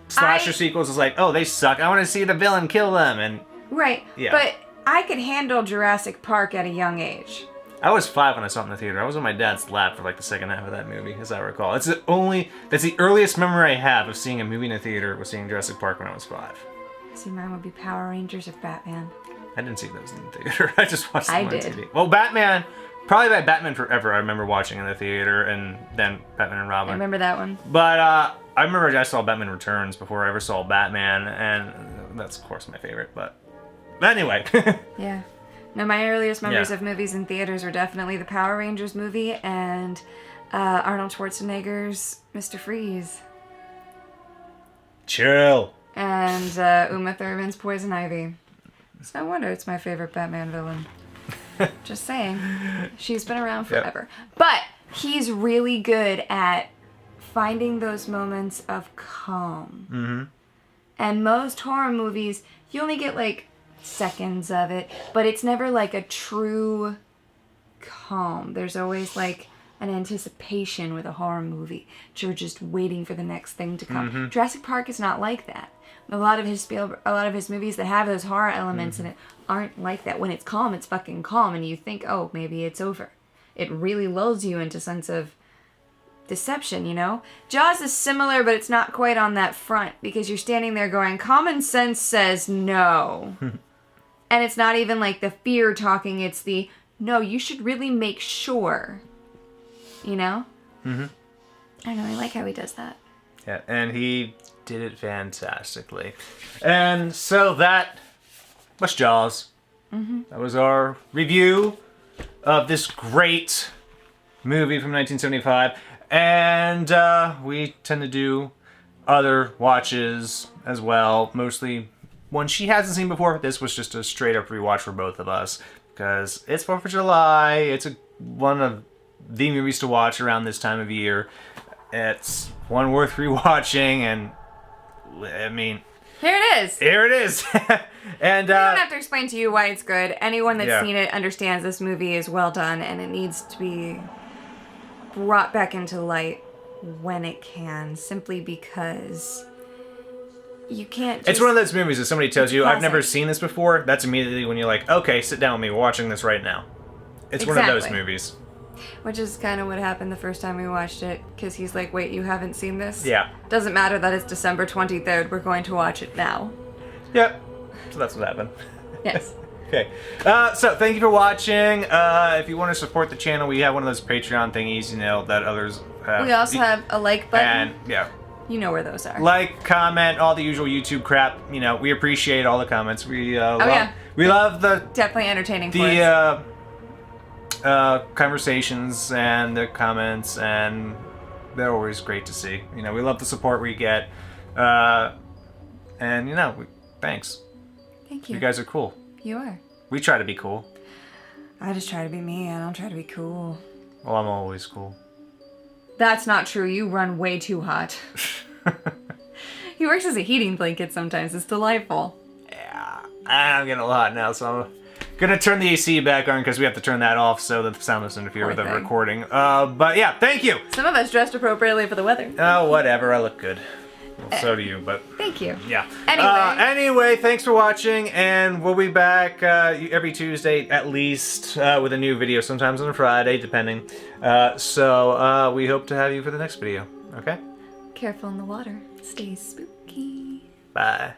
slasher sequels is like, oh, they suck. I want to see the villain kill them, and right. Yeah. But I could handle Jurassic Park at a young age. I was 5 when I saw it in the theater. I was on my dad's lap for like the second half of that movie, as I recall. That's the earliest memory I have of seeing a movie in a theater was seeing Jurassic Park when I was 5. See, mine would be Power Rangers or Batman. I didn't see those in the theater. I just watched them on did. TV. Well, Batman, probably by Batman Forever, I remember watching in the theater, and then Batman and Robin. I remember that one. But I remember I saw Batman Returns before I ever saw Batman, and that's of course my favorite. But anyway. Yeah. No, my earliest memories Yeah. of movies in theaters were definitely the Power Rangers movie and Arnold Schwarzenegger's Mr. Freeze. Chill. And Uma Thurman's Poison Ivy. It's no wonder it's my favorite Batman villain. Just saying. She's been around forever. But he's really good at finding those moments of calm. Mm-hmm. And most horror movies, you only get like seconds of it, but it's never like a true calm. There's always like an anticipation with a horror movie. You're just waiting for the next thing to come. Mhm. Jurassic Park is not like that. A lot of his movies that have those horror elements in it aren't like that. When it's calm, it's fucking calm, and you think, oh, maybe it's over. It really lulls you into a sense of deception, you know? Jaws is similar, but it's not quite on that front, because you're standing there going, common sense says no. And it's not even like the fear talking, it's the, no, you should really make sure. You know? Mm-hmm. I don't know, I like how he does that. Yeah, and he did it fantastically. And so that was Jaws. Mm-hmm. That was our review of this great movie from 1975. And we tend to do other watches as well, mostly one she hasn't seen before. This was just a straight up rewatch for both of us because it's 4th of July. It's one of the movies to watch around this time of year. It's one worth rewatching, and I mean, Here it is. here it is. And I don't have to explain to you why it's good. Anyone that's Yeah. seen it understands this movie is well done, and it needs to be brought back into light when it can, simply because you can't just... It's one of those movies that somebody tells you, I've never classic. seen this before. That's immediately when you're like, okay, sit down with me. We're watching this right now. It's one of those Exactly. movies. Which is kind of what happened the first time we watched it, because he's like, wait, you haven't seen this? Yeah. Doesn't matter that it's December 23rd, we're going to watch it now. Yep. So that's what happened. Yes. Okay. So thank you for watching. If you want to support the channel, we have one of those Patreon thingies, you know, that others have. We also have a like button. And, yeah. You know where those are. Like, comment, all the usual YouTube crap. You know, we appreciate all the comments. We yeah. we love the Definitely entertaining for us. Conversations and the comments, and they're always great to see. You know, we love the support we get, and you know, thanks. Thank you. You guys are cool. You are. We try to be cool. I just try to be me. I don't try to be cool. Well, I'm always cool. That's not true. You run way too hot. He works as a heating blanket sometimes. It's delightful. I'm getting a lot now, so I'm gonna turn the AC back on because we have to turn that off so that the sound doesn't interfere with the thing. recording. But yeah, thank you. Some of us dressed appropriately for the weather. Oh, whatever. I look good. Well, so do you, but... Thank you. Yeah. Anyway. Thanks for watching, and we'll be back every Tuesday at least with a new video, sometimes on a Friday, depending. So we hope to have you for the next video, okay? Careful in the water. Stay spooky. Bye.